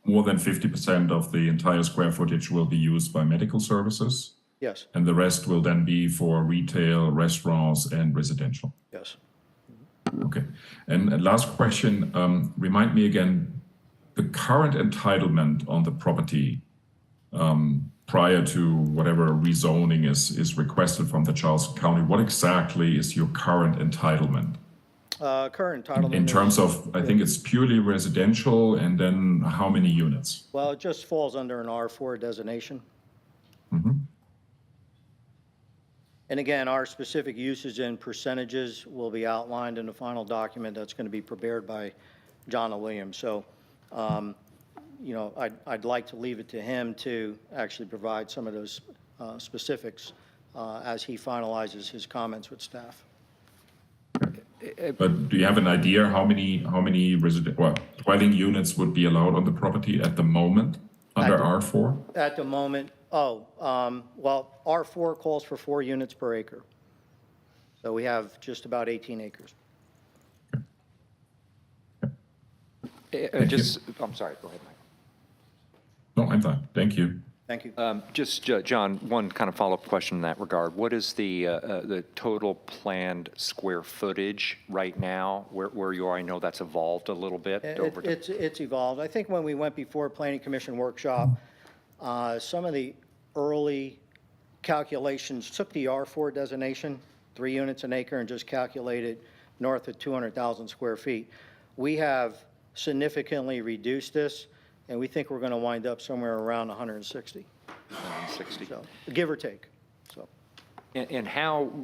more than 50% of the entire square footage will be used by medical services? Yes. And the rest will then be for retail, restaurants, and residential? Yes. Okay. And last question, remind me again, the current entitlement on the property prior to whatever rezoning is requested from the Charleston County, what exactly is your current entitlement? Current entitlement. In terms of, I think it's purely residential, and then how many units? Well, it just falls under an R4 designation. Mm-hmm. And again, our specific uses and percentages will be outlined in the final document that's going to be prepared by John O. Williams. So, you know, I'd like to leave it to him to actually provide some of those specifics as he finalizes his comments with staff. But do you have an idea how many dwelling units would be allowed on the property at the moment under R4? At the moment, well, R4 calls for 4 units per acre. So we have just about 18 acres. I'm sorry, go ahead, Mike. No, I'm fine. Thank you. Thank you. Just, John, one kind of follow-up question in that regard. What is the total planned square footage right now, where you are? I know that's evolved a little bit over time. It's evolved. I think when we went before Planning Commission workshop, some of the early calculations took the R4 designation, 3 units an acre, and just calculated north of 200,000 square feet. We have significantly reduced this, and we think we're going to wind up somewhere around 160. 160. So, give or take. So. And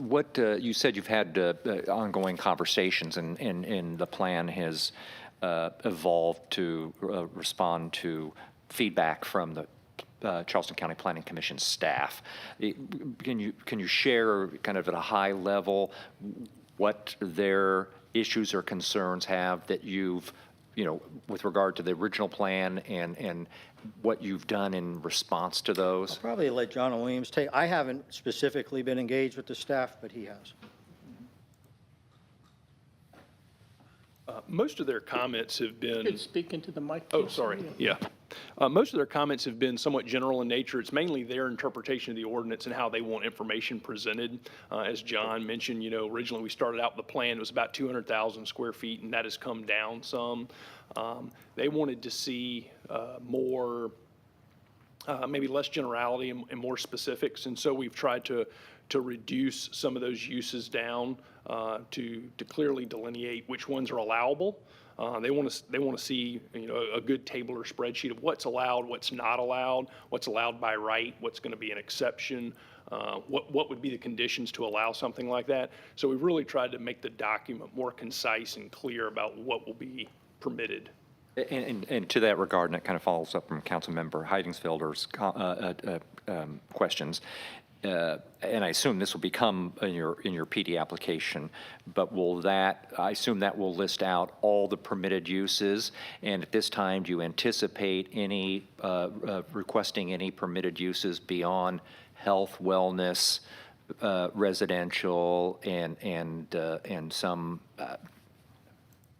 what you said you've had ongoing conversations, and the plan has evolved to respond to feedback from the Charleston County Planning Commission staff. Can you share kind of at a high level what their issues or concerns have that you've, you know, with regard to the original plan and what you've done in response to those? I'll probably let John Williams take. I haven't specifically been engaged with the staff, but he has. Most of their comments have been. Could speak into the mic. Oh, please? sorry. Yeah. Most of their comments have been somewhat general in nature. It's mainly their interpretation of the ordinance and how they want information presented. As John mentioned, you know, originally we started out with the plan, it was about 200,000 square feet, and that has come down some. They wanted to see more, maybe less generality and more specifics, and so we've tried to reduce some of those uses down to clearly delineate which ones are allowable. They want to see, you know, a good table or spreadsheet of what's allowed, what's not allowed, what's allowed by right, what's going to be an exception, what would be the conditions to allow something like that. So we've really tried to make the document more concise and clear about what will be permitted. And to that regard, and it kind of follows up from Councilmember Heidingsfelder's questions. And I assume this will become in your PD application, but I assume that will list out all the permitted uses, and at this time, do you anticipate any, requesting any permitted uses beyond health, wellness, residential, and some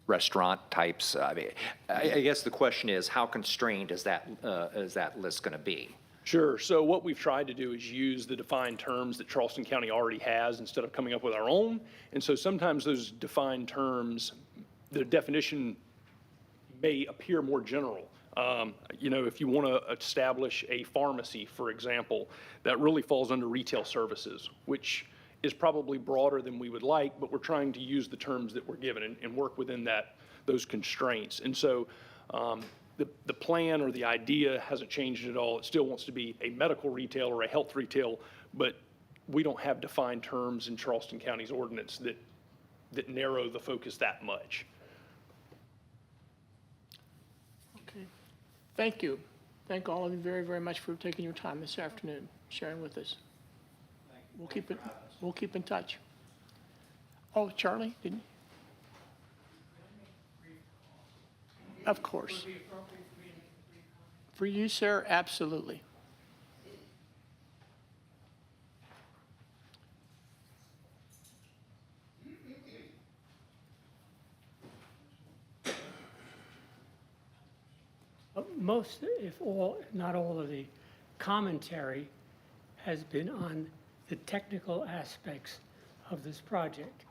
restaurant types. I mean, I guess the question is, how constrained is that list going to be? Sure. So what we've tried to do is use the defined terms that Charleston County already has instead of coming up with our own. And so sometimes those defined terms, the definition may appear more general. You know, if you want to establish a pharmacy, for example, that really falls under retail services, which is probably broader than we would like, but we're trying to use the terms that we're given and work within those constraints. And so the plan or the idea hasn't changed at all. It still wants to be a medical retail or a health retail, but we don't have defined terms in Charleston County's ordinance that narrow the focus that much. Okay. Thank you. Thank all of you very, very much for taking your time this afternoon, sharing with us. We'll keep in touch. Oh, Charlie, didn't you? Of course. For you, sir, absolutely. Most, if not all of the commentary has been on the technical aspects of this project.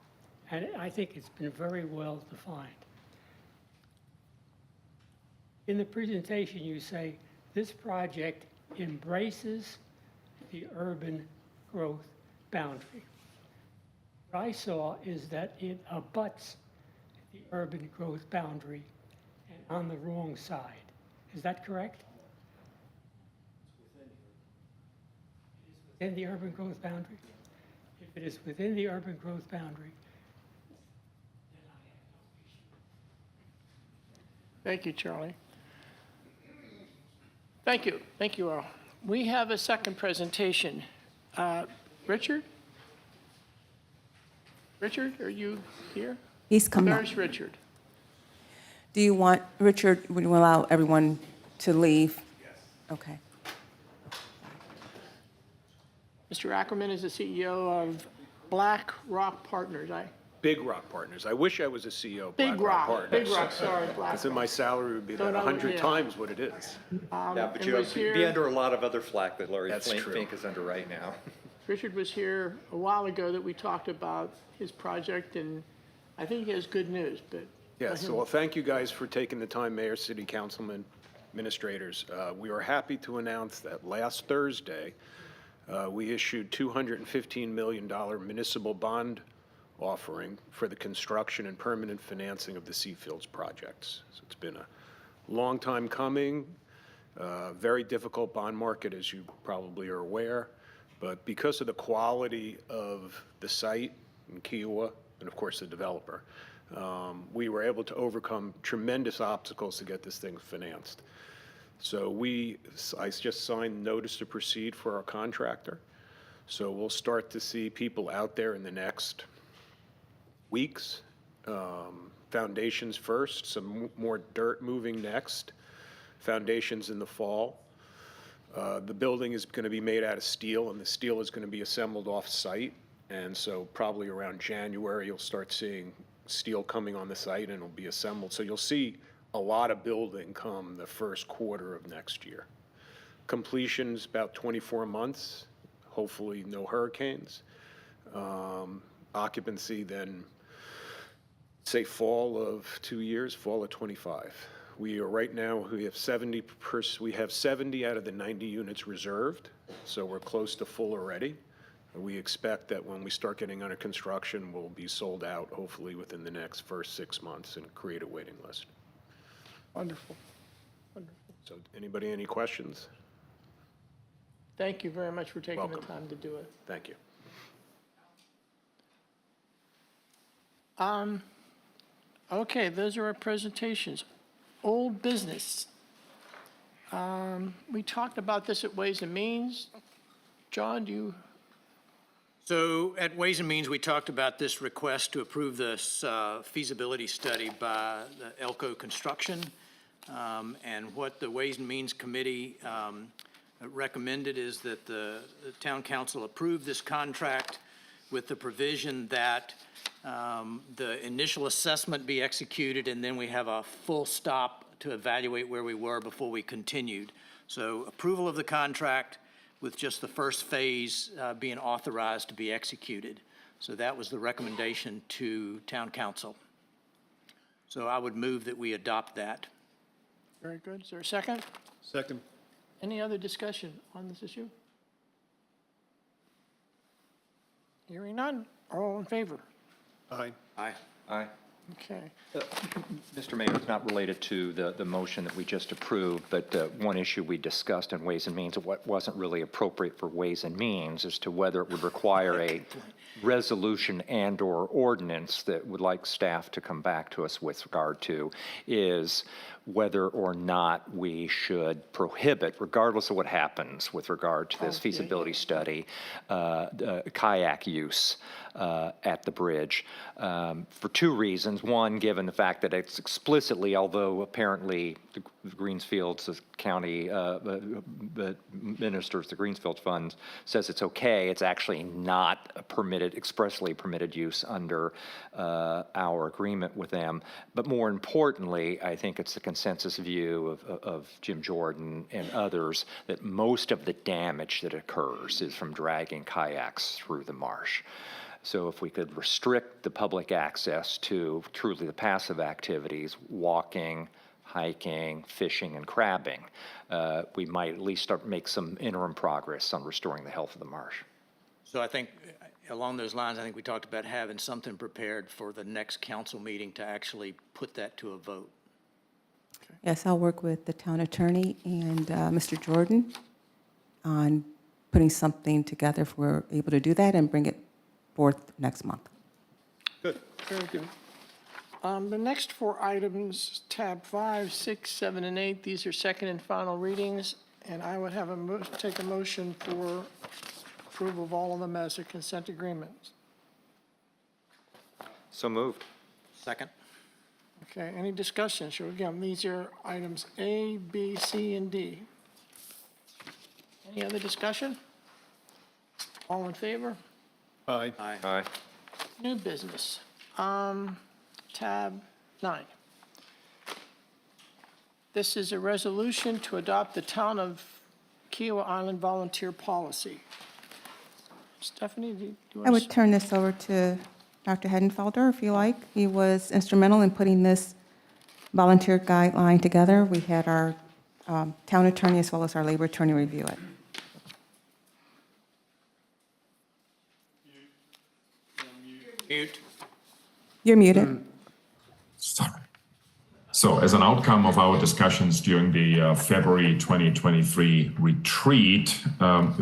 And I think it's been very well defined. In the presentation, you say this project embraces the urban growth boundary. What I saw is that it abuts the urban growth boundary and on the wrong side. Is that correct? Within the urban growth boundary? If it is within the urban growth boundary, then I have no issue. Thank you, Charlie. Thank you. Thank you all. We have a second presentation. Richard? Richard, are you here? He's coming up. Where's Richard? Do you want, Richard, would you allow everyone to leave? Yes. Okay. Mr. Ackerman is the CEO of Black Rock Partners. Big Rock Partners. I wish I was a CEO of Big Black Rock Rock, Partners. Big Rock, sorry, Black Because then my Rock. salary would be So about that would 100 be- times what it is. Yeah, but and you was be here- under a lot of other flack that Larry That's true. Fink is under right now. Richard was here a while ago that we talked about his project, and I think he has good news, but. Yes, well, thank you guys for taking the time, Mayor, City Councilman, administrators. We are happy to announce that last Thursday, we issued $215 million municipal bond offering for the construction and permanent financing of the Seafields projects. So it's been a long time coming, very difficult bond market, as you probably are aware. But because of the quality of the site in Kiowa, and of course the developer, we were able to overcome tremendous obstacles to get this thing financed. So I just signed notice to proceed for our contractor. So we'll start to see people out there in the next weeks. Foundations first, some more dirt moving next. Foundations in the fall. The building is going to be made out of steel, and the steel is going to be assembled off-site. And so probably around January, you'll start seeing steel coming on the site, and it'll be assembled. So you'll see a lot of building come the first quarter of next year. Completion's about 24 months, hopefully no hurricanes. Occupancy then, say fall of 2 years, fall of 25. We are right now, we have 70 out of the 90 units reserved, so we're close to full already. We expect that when we start getting under construction, we'll be sold out hopefully within the next first 6 months and create a waiting list. Wonderful. Wonderful. So anybody, any questions? Thank you very much for taking the Welcome. time to do it. Thank you. Okay, those are our presentations. Old business. We talked about this at Ways and Means. John, do you? So at Ways and Means, we talked about this request to approve this feasibility study by the Elko Construction. And what the Ways and Means Committee recommended is that the town council approve this contract with the provision that the initial assessment be executed, and then we have a full stop to evaluate where we were before we continued. So approval of the contract with just the first phase being authorized to be executed. So that was the recommendation to Town Council. So I would move that we adopt that. Very good. Is there a second? Second. Any other discussion on this issue? Hearing none. All in favor? Aye. Aye. Aye. Okay. Mr. Mayor, it's not related to the motion that we just approved, but one issue we discussed in Ways and Means, what wasn't really appropriate for Ways and Means as to whether it would require a resolution and/or ordinance that would like staff to come back to us with regard to is whether or not we should prohibit, regardless of what happens with regard to this feasibility study, kayak use at the bridge for two reasons. One, given the fact that it's explicitly, although apparently the Greensfields, the county that ministers the Greensfield funds, says it's okay, it's actually not a permitted, expressly permitted use under our agreement with them. But more importantly, I think it's the consensus view of Jim Jordan and others that most of the damage that occurs is from dragging kayaks through the marsh. So if we could restrict the public access to truly the passive activities, walking, hiking, fishing, and crabbing, we might at least make some interim progress on restoring the health of the marsh. So I think along those lines, I think we talked about having something prepared for the next council meeting to actually put that to a vote. Yes, I'll work with the town attorney and Mr. Jordan on putting something together if we're able to do that and bring it forth next month. Good. Very good. The next four items, tab 5, 6, 7, and 8, these are second and final readings, and I would have take a motion for approval of all of them as a consent agreements. So moved. Second. Okay, any discussion? So again, these are items A, B, C, and D. Any other discussion? All in favor? Aye. Aye. Aye. New business. Tab 9. This is a resolution to adopt the Town of Kiowa Island volunteer policy. Stephanie, do you want to? I would turn this over to Dr. Hedenfelder, if you like. He was instrumental in putting this volunteer guideline together. We had our town attorney as well as our labor attorney review it. Mute. You're muted. Sorry. So as an outcome of our discussions during the February 2023 retreat,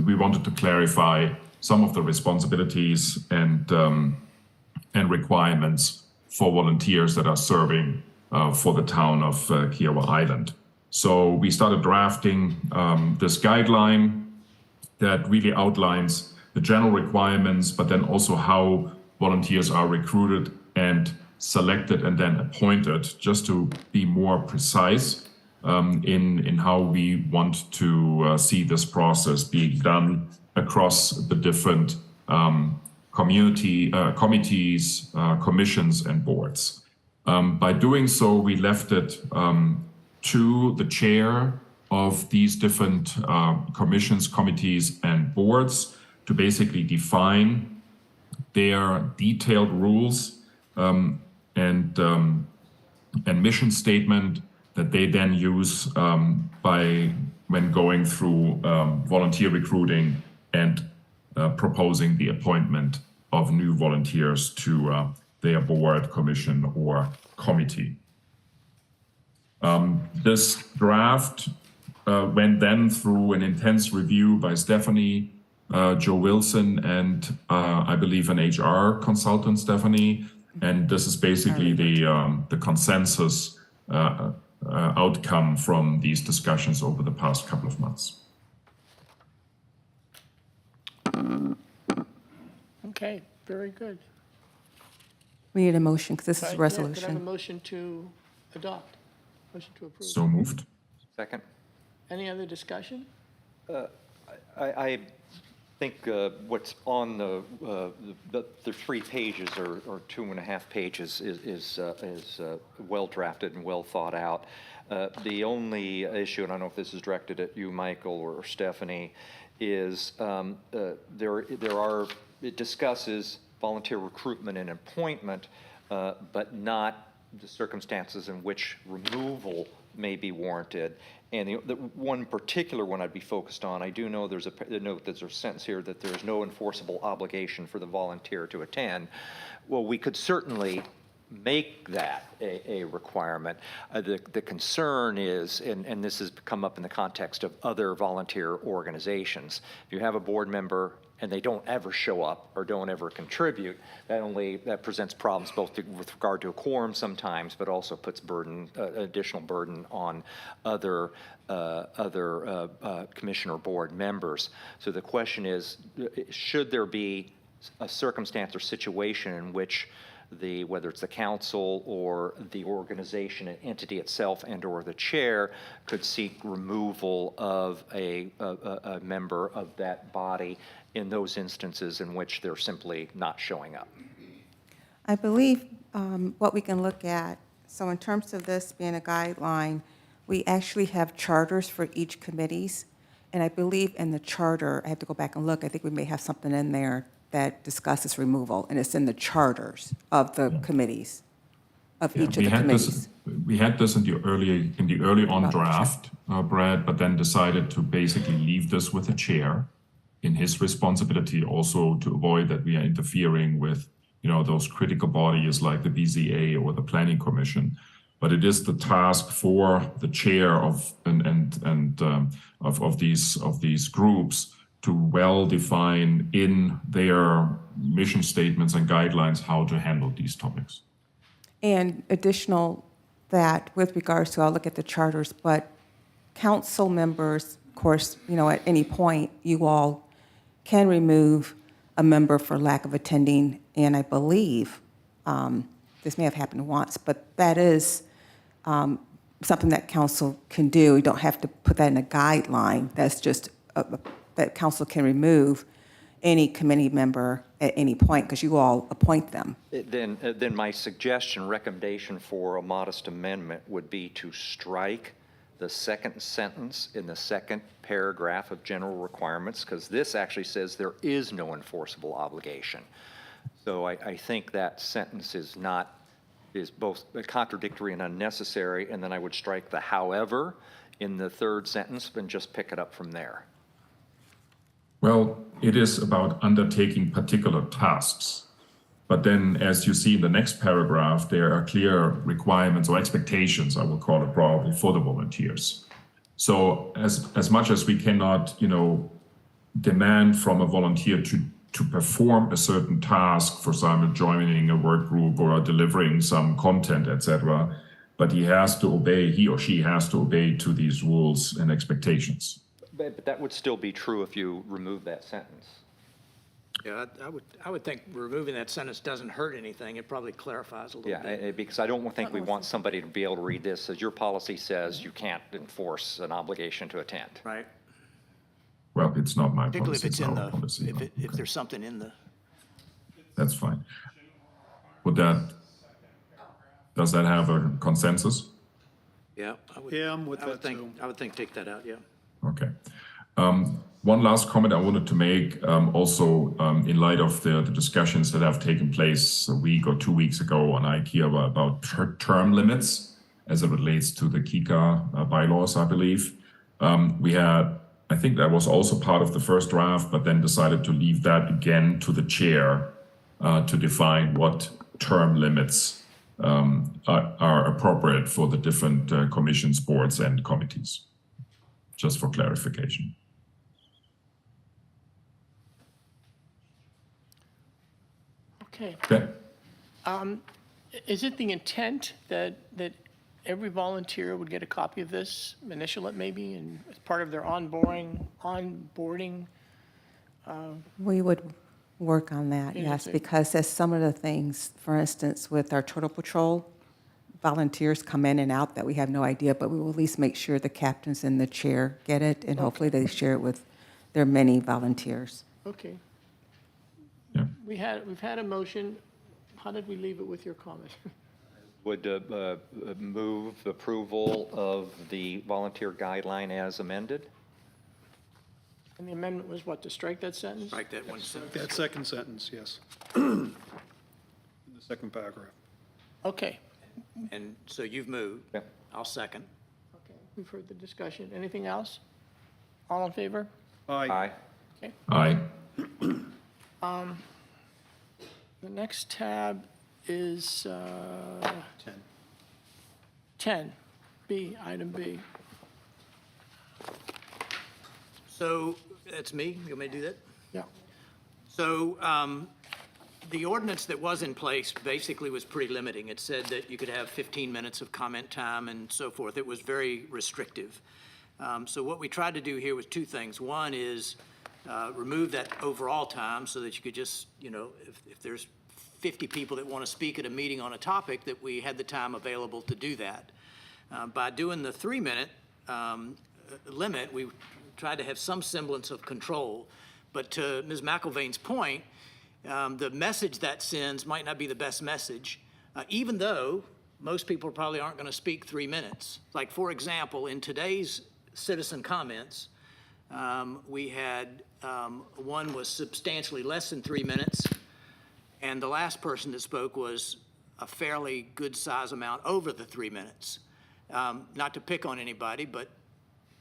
we wanted to clarify some of the responsibilities and requirements for volunteers that are serving for the town of Kiowa Island. So we started drafting this guideline that really outlines the general requirements, but then also how volunteers are recruited and selected and then appointed, just to be more precise in how we want to see this process being done across the different committees, commissions, and boards. By doing so, we left it to the chair of these different commissions, committees, and boards to basically define their detailed rules and mission statement that they then use when going through volunteer recruiting and proposing the appointment of new volunteers to their board, commission, or committee. This draft went then through an intense review by Stephanie, Joe Wilson, and I believe an HR consultant, Stephanie. And this is basically the consensus outcome from these discussions over the past couple of months. Okay, very good. We need a motion because this is a Right, yeah, could I have a resolution. motion to adopt? Motion to approve. So moved. Second. Any other discussion? I think what's on the 3 pages or 2.5 pages is well drafted and well thought out. The only issue, and I don't know if this is directed at you, Michael, or Stephanie, is it discusses volunteer recruitment and appointment, but not the circumstances in which removal may be warranted. And the one particular one I'd be focused on, I do know there's a note, there's a sentence here that there's no enforceable obligation for the volunteer to attend. Well, we could certainly make that a requirement. The concern is, and this has come up in the context of other volunteer organizations, if you have a board member and they don't ever show up or don't ever contribute, that presents problems both with regard to a quorum sometimes, but also puts additional burden on other commission or board members. So the question is, should there be a circumstance or situation in which whether it's the council or the organization and entity itself and or the chair could seek removal of a member of that body in those instances in which they're simply not showing up? I believe what we can look at, so in terms of this being a guideline, we actually have charters for each committees. And I believe in the charter, I have to go back and look, I think we may have something in there that discusses removal, and it's in the charters of the committees, of each of the committees. We had this in the early on draft, Brad, but then decided to basically leave this with the chair in his responsibility, also to avoid that we are interfering with, those critical bodies like the BZA or the Planning Commission. But it is the task for the chair of these groups to well define in their mission statements and guidelines how to handle these topics. And additional that with regards to, I'll look at the charters, but council members, of course, at any point, you all can remove a member for lack of attending. And I believe, this may have happened once, but that is something that council can do. You don't have to put that in a guideline. That's just that council can remove any committee member at any point because you all appoint them. Then my recommendation for a modest amendment would be to strike the second sentence in the second paragraph of general requirements, because this actually says there is no enforceable obligation. So I think that sentence is both contradictory and unnecessary, and then I would strike the however in the third sentence and just pick it up from there. Well, it is about undertaking particular tasks. But then, as you see in the next paragraph, there are clear requirements or expectations, I will call it probably, for the volunteers. So as much as we cannot, demand from a volunteer to perform a certain task, for example, joining a work group or delivering some content, etc., but he or she has to obey to these rules and expectations. But that would still be true if you remove that sentence. Yeah, I would think removing that sentence doesn't hurt anything. It probably clarifies a little bit. Yeah, because I don't think we want somebody to be able to read this as your policy says you can't enforce an obligation to attend. Right. Well, it's not my Particularly policy. if it's in our policy. if there's something in the. That's fine. Does that have a consensus? Yeah. I'm with that too. I would think take that out, yeah. Okay. One last comment I wanted to make, also in light of the discussions that have taken place a week or 2 weeks ago on IKEA about term limits as it relates to the KICA bylaws, I believe. I think that was also part of the first draft, but then decided to leave that again to the chair to define what term limits are appropriate for the different commissions, boards, and committees. Just for clarification. Okay. Okay. Is it the intent that every volunteer would get a copy of this, initial it maybe, and as part of their onboarding? We would work on that, yes, because as some of the things, for instance, with our Turtle Patrol, volunteers come in and out that we have no idea, but we will at least make sure the captains and the chair get it, and hopefully they share it with their many volunteers. Okay. Yeah. We've had a motion. How did we leave it with your comment? Would move approval of the volunteer guideline as amended? And the amendment was what, to strike that sentence? Strike that one sentence. That second sentence, yes. In the second paragraph. Okay, And so you've moved. Yeah. I'll second. okay, we've heard the discussion. Anything else? All in favor? Aye. Okay. Aye. The next tab is 10, B, item B. So that's me. You want me to do that? Yeah. So the ordinance that was in place basically was pretty limiting. It said that you could have 15 minutes of comment time and so forth. It was very restrictive. So what we tried to do here was two things. One is remove that overall time so that you could just, if there's 50 people that want to speak at a meeting on a topic, that we had the time available to do that. By doing the 3-minute limit, we tried to have some semblance of control. But to Ms. McIlvain's point, the message that sends might not be the best message, even though most people probably aren't going to speak 3 minutes. Like, for example, in today's citizen comments, we had one was substantially less than 3 minutes, and the last person that spoke was a fairly good size amount over the 3 minutes. Not to pick on anybody, but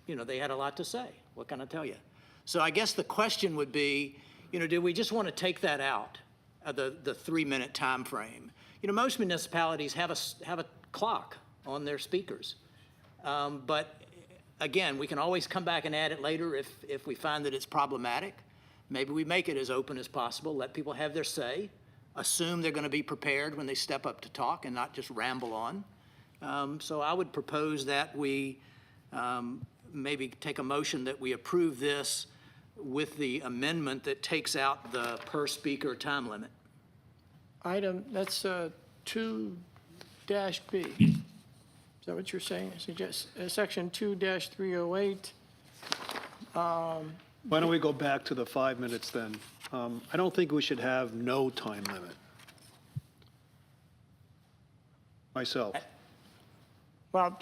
they had a lot to say. What can I tell you? So I guess the question would be, do we just want to take that out of the 3-minute time frame? Most municipalities have a clock on their speakers, but again, we can always come back and add it later if we find that it's problematic. Maybe we make it as open as possible, let people have their say, assume they're going to be prepared when they step up to talk and not just ramble on. So I would propose that we maybe take a motion that we approve this with the amendment that takes out the per speaker time limit. Item, that's 2-B. Is that what you're saying? Suggest, section 2-308. Why don't we go back to the 5 minutes then? I don't think we should have no time limit. Myself. Well,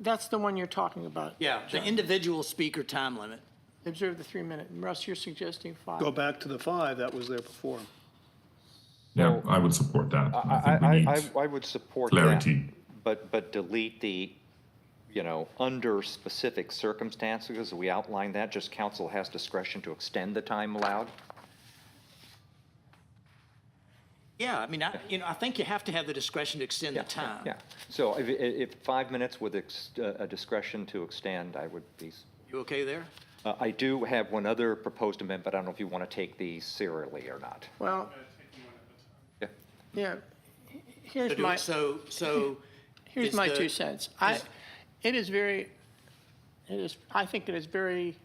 that's the one you're talking about. Yeah, the individual speaker time limit. Observe the 3-minute. And Russ, you're suggesting 5. Go back to the 5 that was there before. Yeah, I would support that. I think we need I would support clarity. that, but delete the, under specific circumstances, we outline that, just council has discretion to extend the time allowed. Yeah, I mean, I think you have to have the discretion to extend the time. Yeah, so if 5 minutes with a discretion to extend, I would be. You okay there? I do have one other proposed amendment, but I don't know if you want to take these serially or not. Well, Yeah. yeah, here's my, here's is my the- 2 cents. I think it is very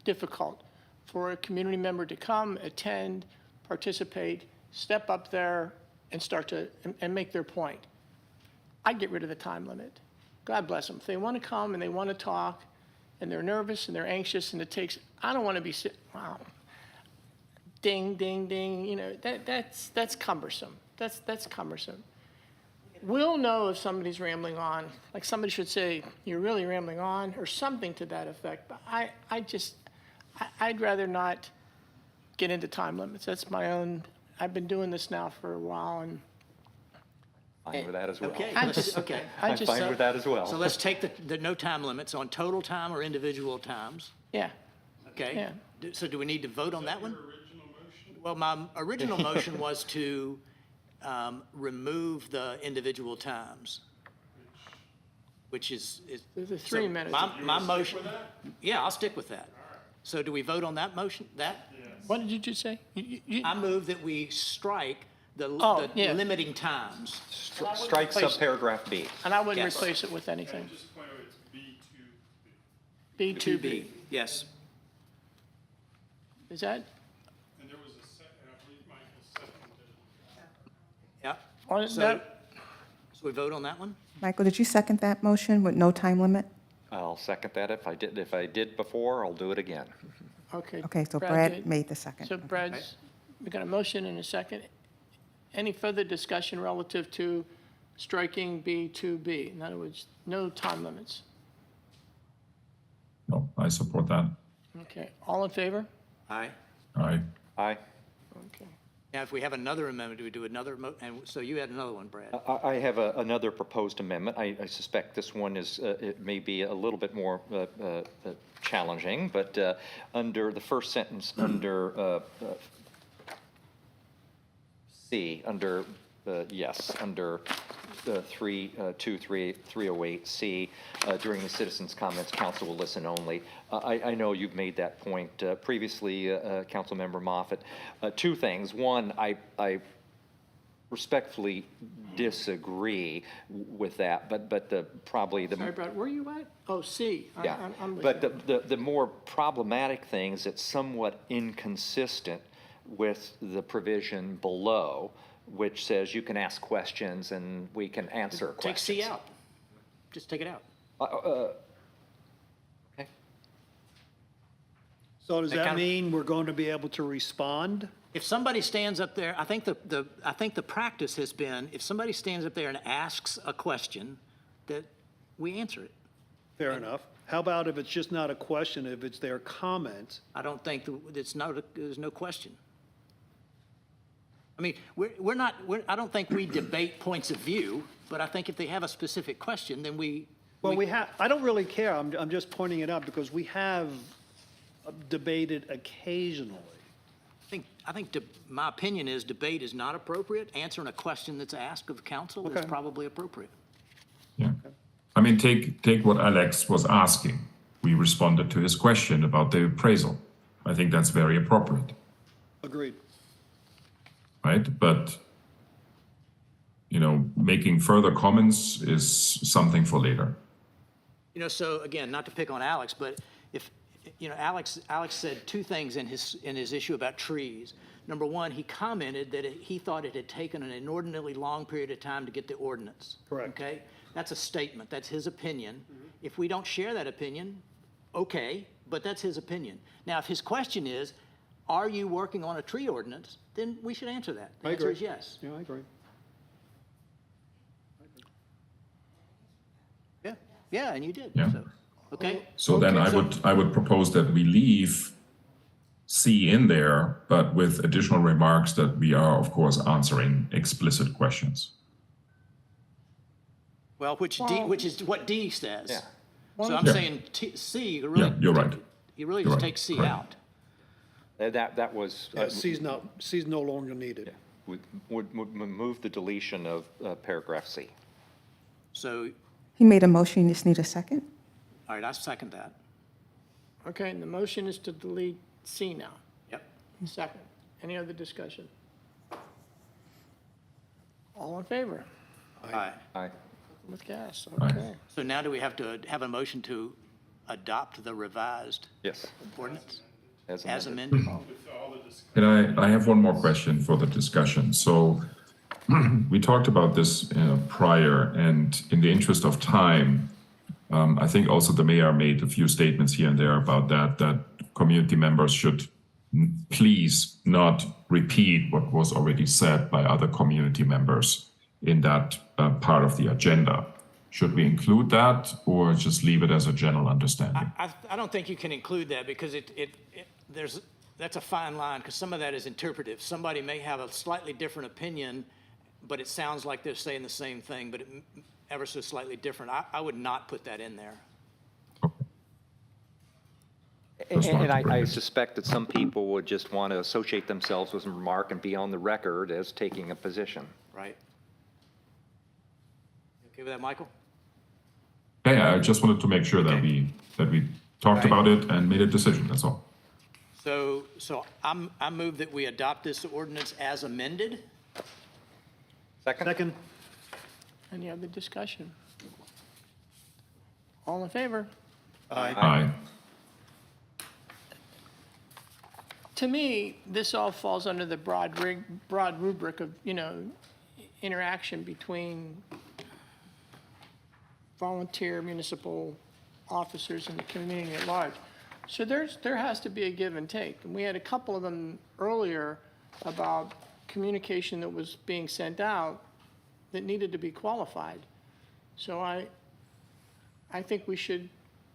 difficult for a community member to come, attend, participate, step up there and start and make their point. I'd get rid of the time limit. God bless them. If they want to come and they want to talk and they're nervous and they're anxious and I don't want to be wow, ding, ding, ding, that's cumbersome. That's cumbersome. We'll know if somebody's rambling on, like somebody should say, you're really rambling on, or something to that effect. But I'd rather not get into time limits. That's my own, I've been doing this now for a while, and Fine with that as well. Okay, I'm just fine with that as well. So let's take the no time limits on total time or individual times. yeah. Okay? Yeah. So do we need to vote on that one? Well, my original motion was to remove the individual times, which is. The 3 minutes. My motion. Yeah, I'll stick with that. So do we vote on that motion, What did you just say? I move that we strike the yeah. limiting times. Strike subparagraph B. And I wouldn't Yes. replace it with anything. To B2B. be, yes. Is that? Yeah. On So that? we vote on that one? Michael, did you second that motion with no time limit? I'll second that. If I did before, I'll do it again. Okay. Okay, so did. Brad made the second. So Brad's, we got a motion and a second. Any further discussion relative to striking B2B? In other words, no time limits. No, I support that. Okay, all in favor? Aye. Aye. Aye. Okay. Now, if we have another amendment, do we do another, and so you had another one, Brad? I have another proposed amendment. I suspect this one is, it may be a little bit more challenging, but under the first sentence, under C, under, under 308C, during the citizens' comments, council will listen only. I know you've made that point previously, Councilmember Moffett. Two things. One, I respectfully disagree with that, but probably the... Sorry, Brad, where are you at? Oh, C. Yeah, I'm with but you. the more problematic thing is it's somewhat inconsistent with the provision below, which says you can ask questions and we can answer Take questions. C out. Just take it out. Okay. So does That that kind of- mean we're going to be able to respond? If somebody stands up there, I think the practice has been, if somebody stands up there and asks a question, that we answer it. Fair enough. How about if it's just not a question, if it's their comment? I don't think there's no question. I mean, I don't think we debate points of view, but I think if they have a specific question, then Well, I don't really care. I'm just pointing it out because we have debated occasionally. I think my opinion is debate is not appropriate. Answering a question that's asked of the council is Okay. probably appropriate. Yeah. I mean, take what Alex was asking. We responded to his question about the appraisal. I think that's very appropriate, Agreed. right? But, making further comments is something for later. So again, not to pick on Alex, but if, Alex said two things in his issue about trees. Number one, he commented that he thought it had taken an inordinately long period of time to get the ordinance. Correct. Okay? That's a statement. That's his opinion. If we don't share that opinion, okay, but that's his opinion. Now, if his question is, are you working on a tree ordinance, then we should answer that. The I answer agree. is yes. Yeah, I agree. Yeah, and you did. Yeah. So, okay? So then I would propose that we leave C in there, but with additional remarks that we are, of course, answering explicit questions. Well, which is what D says. Yeah. So I'm Yeah. saying C, you really. Yeah, you're right. You really You're just right. take C Correct. out. That was... Yeah, C's no longer needed. Would move the deletion of paragraph C. So, He made a motion, you just need a second? all right, I second that. Okay, and the motion is to delete C now. Yep. Second. Any other discussion? All in favor? Aye. Aye. With gas, Aye. okay. So now do we have to have a motion to adopt the revised Yes. ordinance As as amended. amended? Can I have one more question for the discussion? So we talked about this prior, and in the interest of time, I think also the mayor made a few statements here and there about that community members should please not repeat what was already said by other community members in that part of the agenda. Should we include that or just leave it as a general understanding? I don't think you can include that because that's a fine line because some of that is interpretive. Somebody may have a slightly different opinion, but it sounds like they're saying the same thing, but ever so slightly different. I would not put that in there. And I suspect that some people would just want to associate themselves with a remark and be on the record as taking a position. Right? You okay with that, Michael? Yeah, I just wanted to make sure that we talked about it and made a decision, that's all. So I move that we adopt this ordinance as amended. Second. Any other discussion? All in favor? Aye. To me, this all falls under the broad rubric of, interaction between volunteer municipal officers and the community at large. So there has to be a give and take. And we had a couple of them earlier about communication that was being sent out that needed to be qualified. So I think we should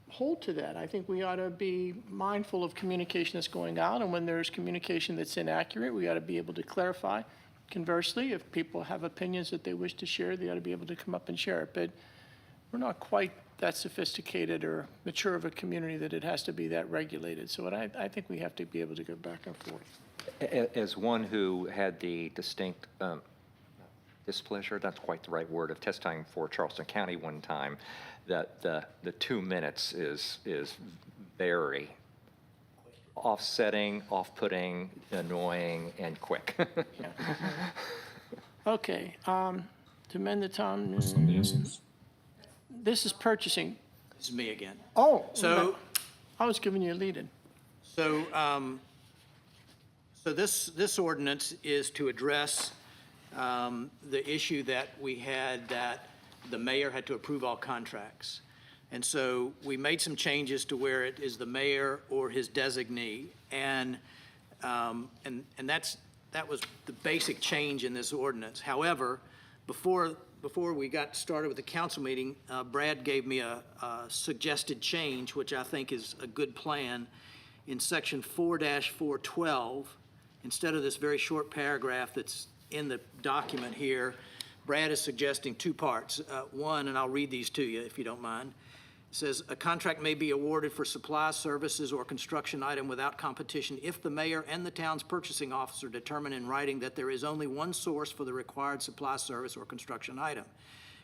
hold to that. I think we ought to be mindful of communication that's going out, and when there's communication that's inaccurate, we ought to be able to clarify. Conversely, if people have opinions that they wish to share, they ought to be able to come up and share it. But we're not quite that sophisticated or mature of a community that it has to be that regulated. So I think we have to be able to go back and forth. As one who had the distinct displeasure, that's quite the right word, of testifying for Charleston County one time, that the 2 minutes is very offsetting, off-putting, annoying, and quick. Okay, to amend the time, this is purchasing. This is me again. Oh, So, I was giving you a lead-in. so, so this ordinance is to address the issue that we had, that the mayor had to approve all contracts. And so we made some changes to where it is the mayor or his designee. And that was the basic change in this ordinance. However, before we got started with the council meeting, Brad gave me a suggested change, which I think is a good plan. In section 4-412, instead of this very short paragraph that's in the document here, Brad is suggesting two parts. One, and I'll read these to you if you don't mind. It says, a contract may be awarded for supply, services, or construction item without competition if the mayor and the town's purchasing officer determine in writing that there is only one source for the required supply, service, or construction item.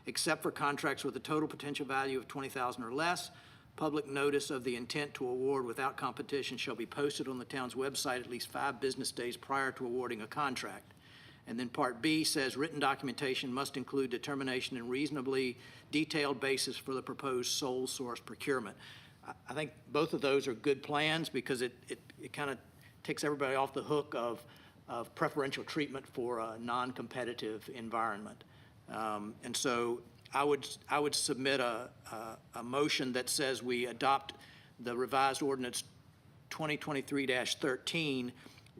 Except for contracts with a total potential value of $20,000 or less, public notice of the intent to award without competition shall be posted on the town's website at least 5 business days prior to awarding a contract. And then Part B says written documentation must include determination and reasonably detailed basis for the proposed sole source procurement. I think both of those are good plans because it kind of takes everybody off the hook of preferential treatment for a non-competitive environment. And so I would submit a motion that says we adopt the revised ordinance 2023-13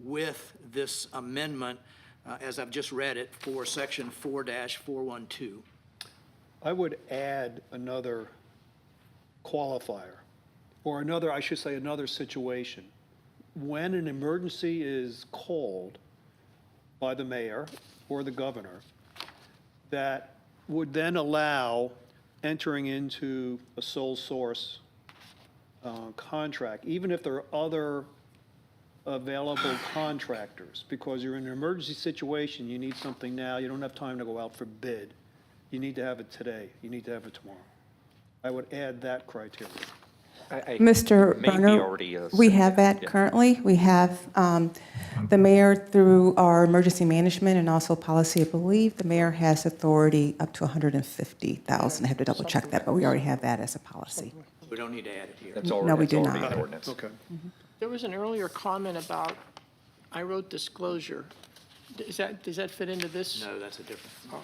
with this amendment as I've just read it, for section 4-412. I would add another qualifier, or another, I should say, another situation. When an emergency is called by the mayor or the governor, that would then allow entering into a sole source contract, even if there are other available contractors, because you're in an emergency situation, you need something now, you don't have time to go out for bid. You need to have it today, you need to have it tomorrow. I would add that criteria. Mr. Maybe Berner, already, we have that yeah. currently. We have the mayor, through our emergency management and also policy, I believe, the mayor has authority up to $150,000. I have to double check that, but we already have that as a policy. We don't need to add it here. That's already, No, we that's do already not. in ordinance. Okay. There was an earlier comment about, I wrote disclosure. Does that fit into this? No, that's a different. Oh,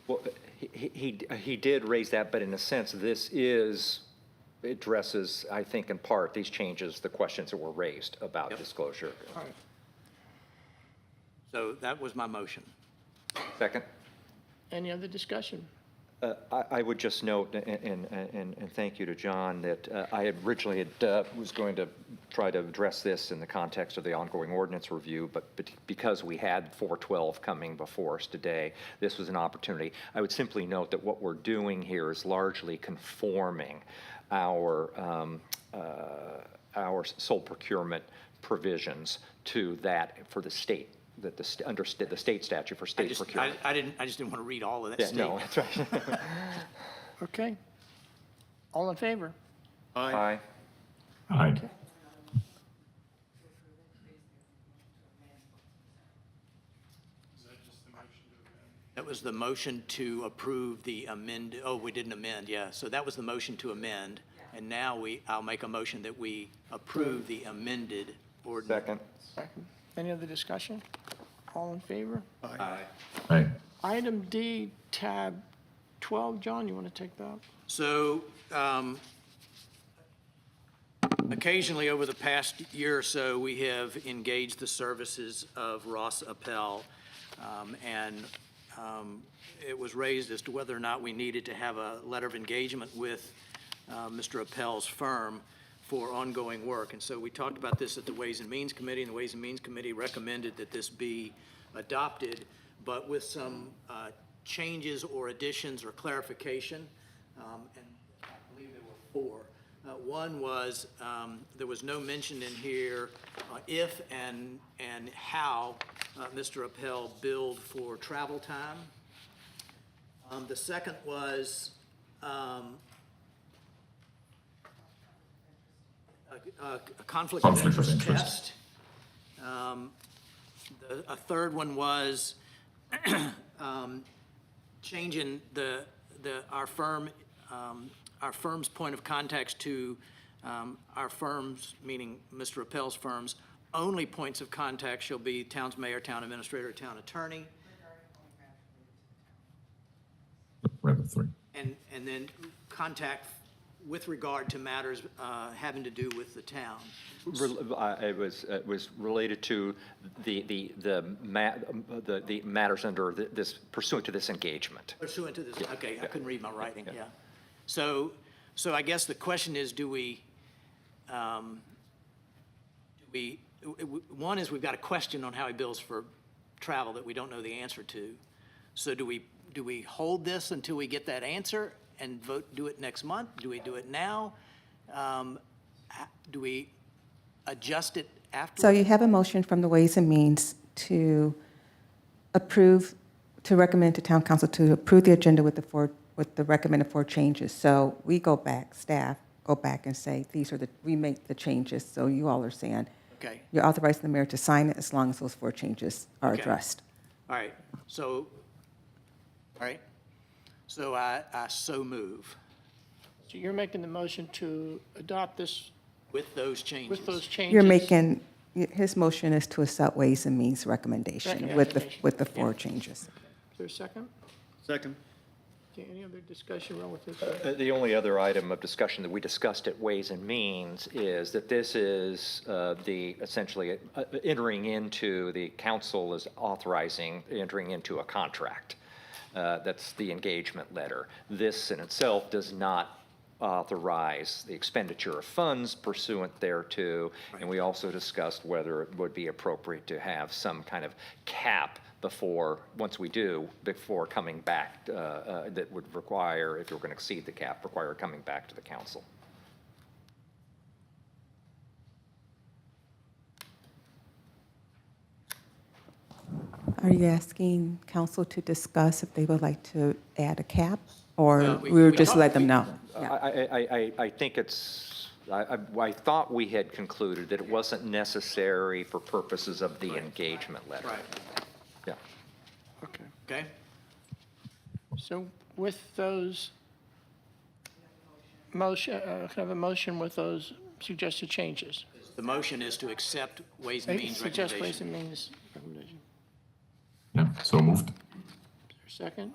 Well, he did raise that, but in a sense, this addresses, I think, in part, these changes, the questions that were raised about disclosure. all right. So that was my motion. Second? Any other discussion? I would just note, and thank you to John, that I had originally was going to try to address this in the context of the ongoing ordinance review, but because we had 412 coming before us today, this was an opportunity. I would simply note that what we're doing here is largely conforming our sole procurement provisions to that for the state. That under the state statute for state procurement. I just didn't want to read all of that Yeah, statement. no, that's right. Okay. All in favor? Aye. Aye. That was the motion to approve the amend, oh, we didn't amend, yeah. So that was the motion to amend. And now I'll make a motion that we approve the amended ordinance. Second. Second. Any other discussion? All in favor? Aye. Aye. Item D, tab 12, John, you want to take that? So Occasionally, over the past year or so, we have engaged the services of Ross Appel, and it was raised as to whether or not we needed to have a letter of engagement with Mr. Appel's firm for ongoing work. And so we talked about this at the Ways and Means Committee, and the Ways and Means Committee recommended that this be adopted, but with some changes or additions or clarification, and I believe there were 4. One was, there was no mention in here if and how Mr. Appel billed for travel time. The second was a conflict of interest test. A third one was changing our firm's point of contacts to our firms, meaning Mr. Appel's firms, only points of contact shall be town's mayor, town administrator, town attorney. Rather 3. And then contact with regard to matters having to do with the town. It was related to the matters under this, pursuant to this engagement. Pursuant to this, okay, I couldn't read my writing, yeah. So I guess the question is, one is we've got a question on how he bills for travel that we don't know the answer to. So do we hold this until we get that answer and do it next month? Do we do it now? Do we adjust it after? So you have a motion from the Ways and Means to approve, to recommend to Town Council to approve the agenda with the recommended 4 changes. So we go back, staff go back and say, we make the changes. So you all are saying, Okay. you're authorizing the mayor to sign it as long as those 4 changes are Okay. addressed. All right, so I so move So you're making the motion to adopt this with those changes. with those changes? You're making, his motion is to accept Ways and Means recommendation with the 4 changes. Is there a second? Second. Okay, any other discussion around with this? The only other item of discussion that we discussed at Ways and Means is that this is essentially entering into, the council is authorizing entering into a contract. That's the engagement letter. This in itself does not authorize the expenditure of funds pursuant thereto, and we also discussed whether it would be appropriate to have some kind of cap before coming back, that would require, if you're going to exceed the cap, require coming back to the council. Are you asking council to discuss if they would like to add a cap? Or we we would just talked- let them know? Yeah. I think I thought we had concluded that it wasn't necessary for purposes of the engagement letter. Right, Yeah. okay? So with those motion, can I have a motion with those suggested changes? The motion is to accept Ways and Means Suggest Ways recommendation. and Means recommendation. Yeah, so moved. Is there a second?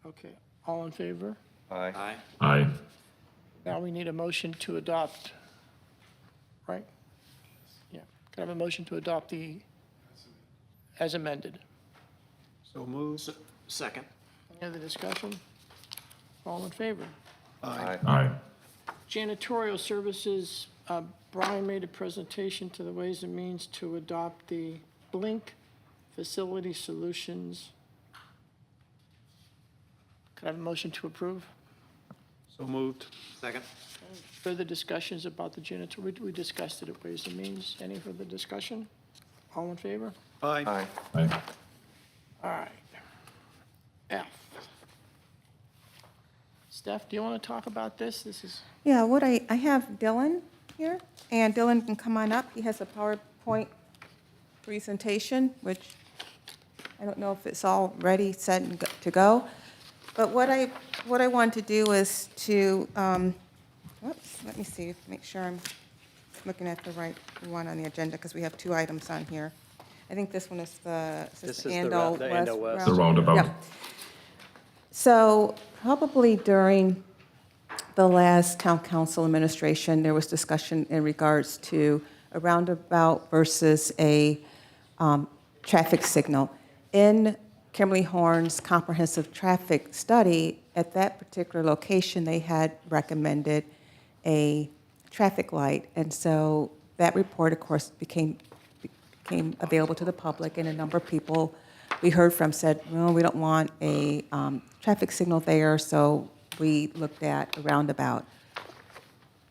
Okay, all in favor? Aye. Aye. Aye. Now we need a motion to adopt, right? Yeah, can I have a motion to adopt as amended? So moved. Second. Any other discussion? All in favor? Aye. Aye. Janitorial services, Brian made a presentation to the Ways and Means to adopt the Blink Facility Solutions. Could I have a motion to approve? So moved. Second. Further discussions about the janitor, we discussed it at Ways and Means. Any further discussion? All in favor? Aye. Aye. Aye. All right. F. Steph, do you want to talk about this? This is, Yeah, I have Dylan here, and Dylan can come on up. He has a PowerPoint presentation, which I don't know if it's all ready, set and to go. But what I want to do is to, let me see, make sure I'm looking at the right one on the agenda, because we have 2 items on here. I think this one is the This is the Andal Andal West. West. The roundabout. Yeah. So probably during the the last town council administration, there was discussion in regards to a roundabout versus a traffic signal. In Kimberly Horn's comprehensive traffic study, at that particular location, they had recommended a traffic light. And so that report, of course, became available to the public, and a number of people we heard from said, well, we don't want a traffic signal there, so we looked at a roundabout.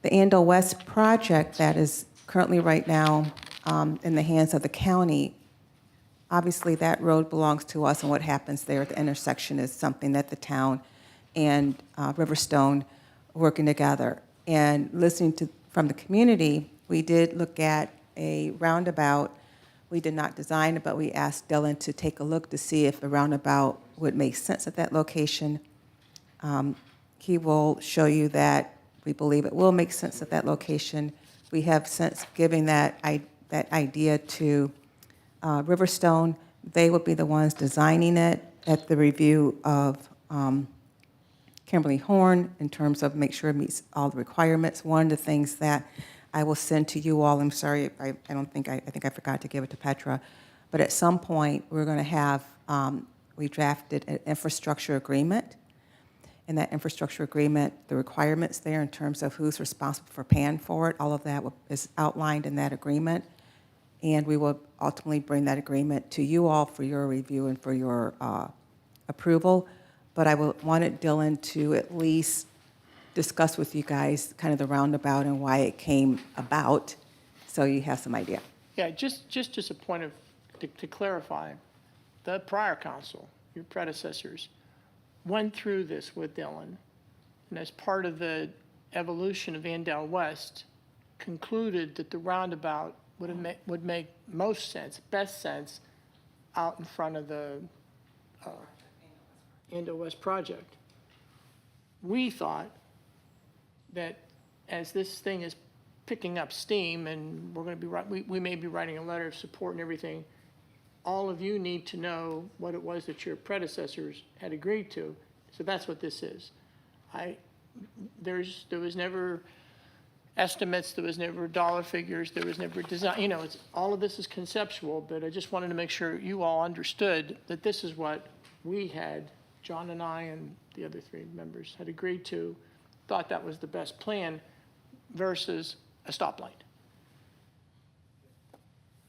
The Andale West project that is currently right now in the hands of the county, obviously that road belongs to us, and what happens there at the intersection is something that the town and Riverstone are working together. And listening to from the community, we did look at a roundabout. We did not design it, but we asked Dylan to take a look to see if a roundabout would make sense at that location. He will show you that we believe it will make sense at that location. We have since given that idea to Riverstone. They will be the ones designing it at the review of Kimberly Horn in terms of make sure it meets all the requirements. One of the things that I will send to you all, I'm sorry, I think I forgot to give it to Petra, but at some point, we're going to have, we drafted an infrastructure agreement. In that infrastructure agreement, the requirements there in terms of who's responsible for paying for it, all of that is outlined in that agreement. And we will ultimately bring that agreement to you all for your review and for your approval. But I wanted Dylan to at least discuss with you guys kind of the roundabout and why it came about, so you have some idea. Yeah, just as a point of, to clarify, the prior council, your predecessors, went through this with Dylan, and as part of the evolution of Andale West, concluded that the roundabout would make most sense, best sense, out in front of the Andale West project. We thought that as this thing is picking up steam, and we're going to be we may be writing a letter of support and everything, all of you need to know what it was that your predecessors had agreed to. So that's what this is. There was never estimates, there was never dollar figures, there was never design. You know, all of this is conceptual, but I just wanted to make sure you all understood that this is what we had, John and I and the other three members had agreed to, thought that was the best plan versus a stoplight.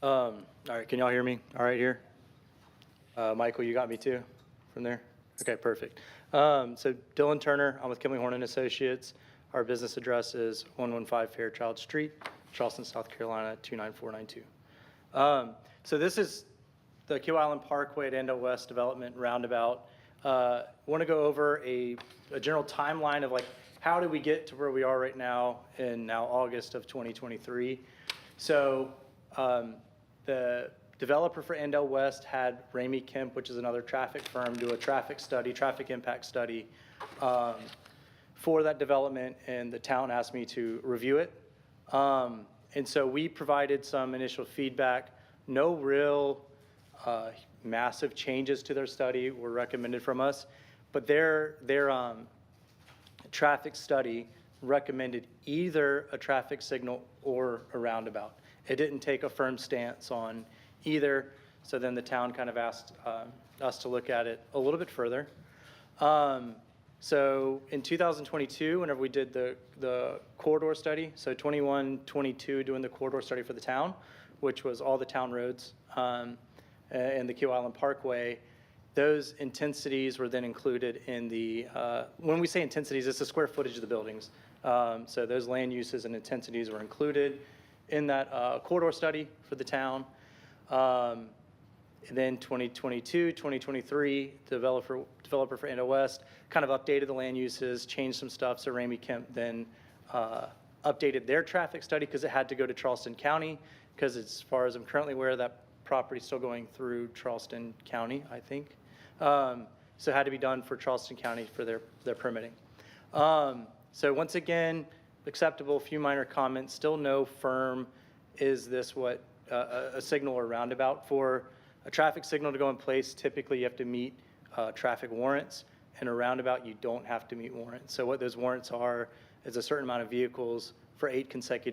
All right, can y'all hear me all right here? Michael, you got me too from there? Okay, perfect. So Dylan Turner, I'm with Kimberly Horn and Associates. Our business address is 115 Fairchild Street, Charleston, South Carolina, 29492. So this is the Kill Island Parkway at Andale West Development Roundabout. Want to go over a general timeline of like how did we get to where we are right now in now August of 2023. So the developer for Andale West had Ramey Kemp, which is another traffic firm, do a traffic study, traffic impact study for that development, and the town asked me to review it. And so we provided some initial feedback. No real massive changes to their study were recommended from us, but their traffic study recommended either a traffic signal or a roundabout. It didn't take a firm stance on either, so then the town kind of asked us to look at it a little bit further. So in 2022, whenever we did the corridor study, so 21, 22 doing the corridor study for the town, which was all the town roads and the Kill Island Parkway, those intensities were then included in the, when we say intensities, it's the square footage of the buildings. So those land uses and intensities were included in that corridor study for the town. And then 2022, 2023, developer for Andale West kind of updated the land uses, changed some stuff. So Ramey Kemp then updated their traffic study because it had to go to Charleston County, because as far as I'm currently aware, that property is still going through Charleston County, I think. So it had to be done for Charleston County for their permitting. So once again, acceptable, few minor comments, still no firm, is this what a signal or roundabout. For a traffic signal to go in place, typically you have to meet traffic warrants. In a roundabout, you don't have to meet warrants. So what those warrants are is a certain amount of vehicles for 8 consecutive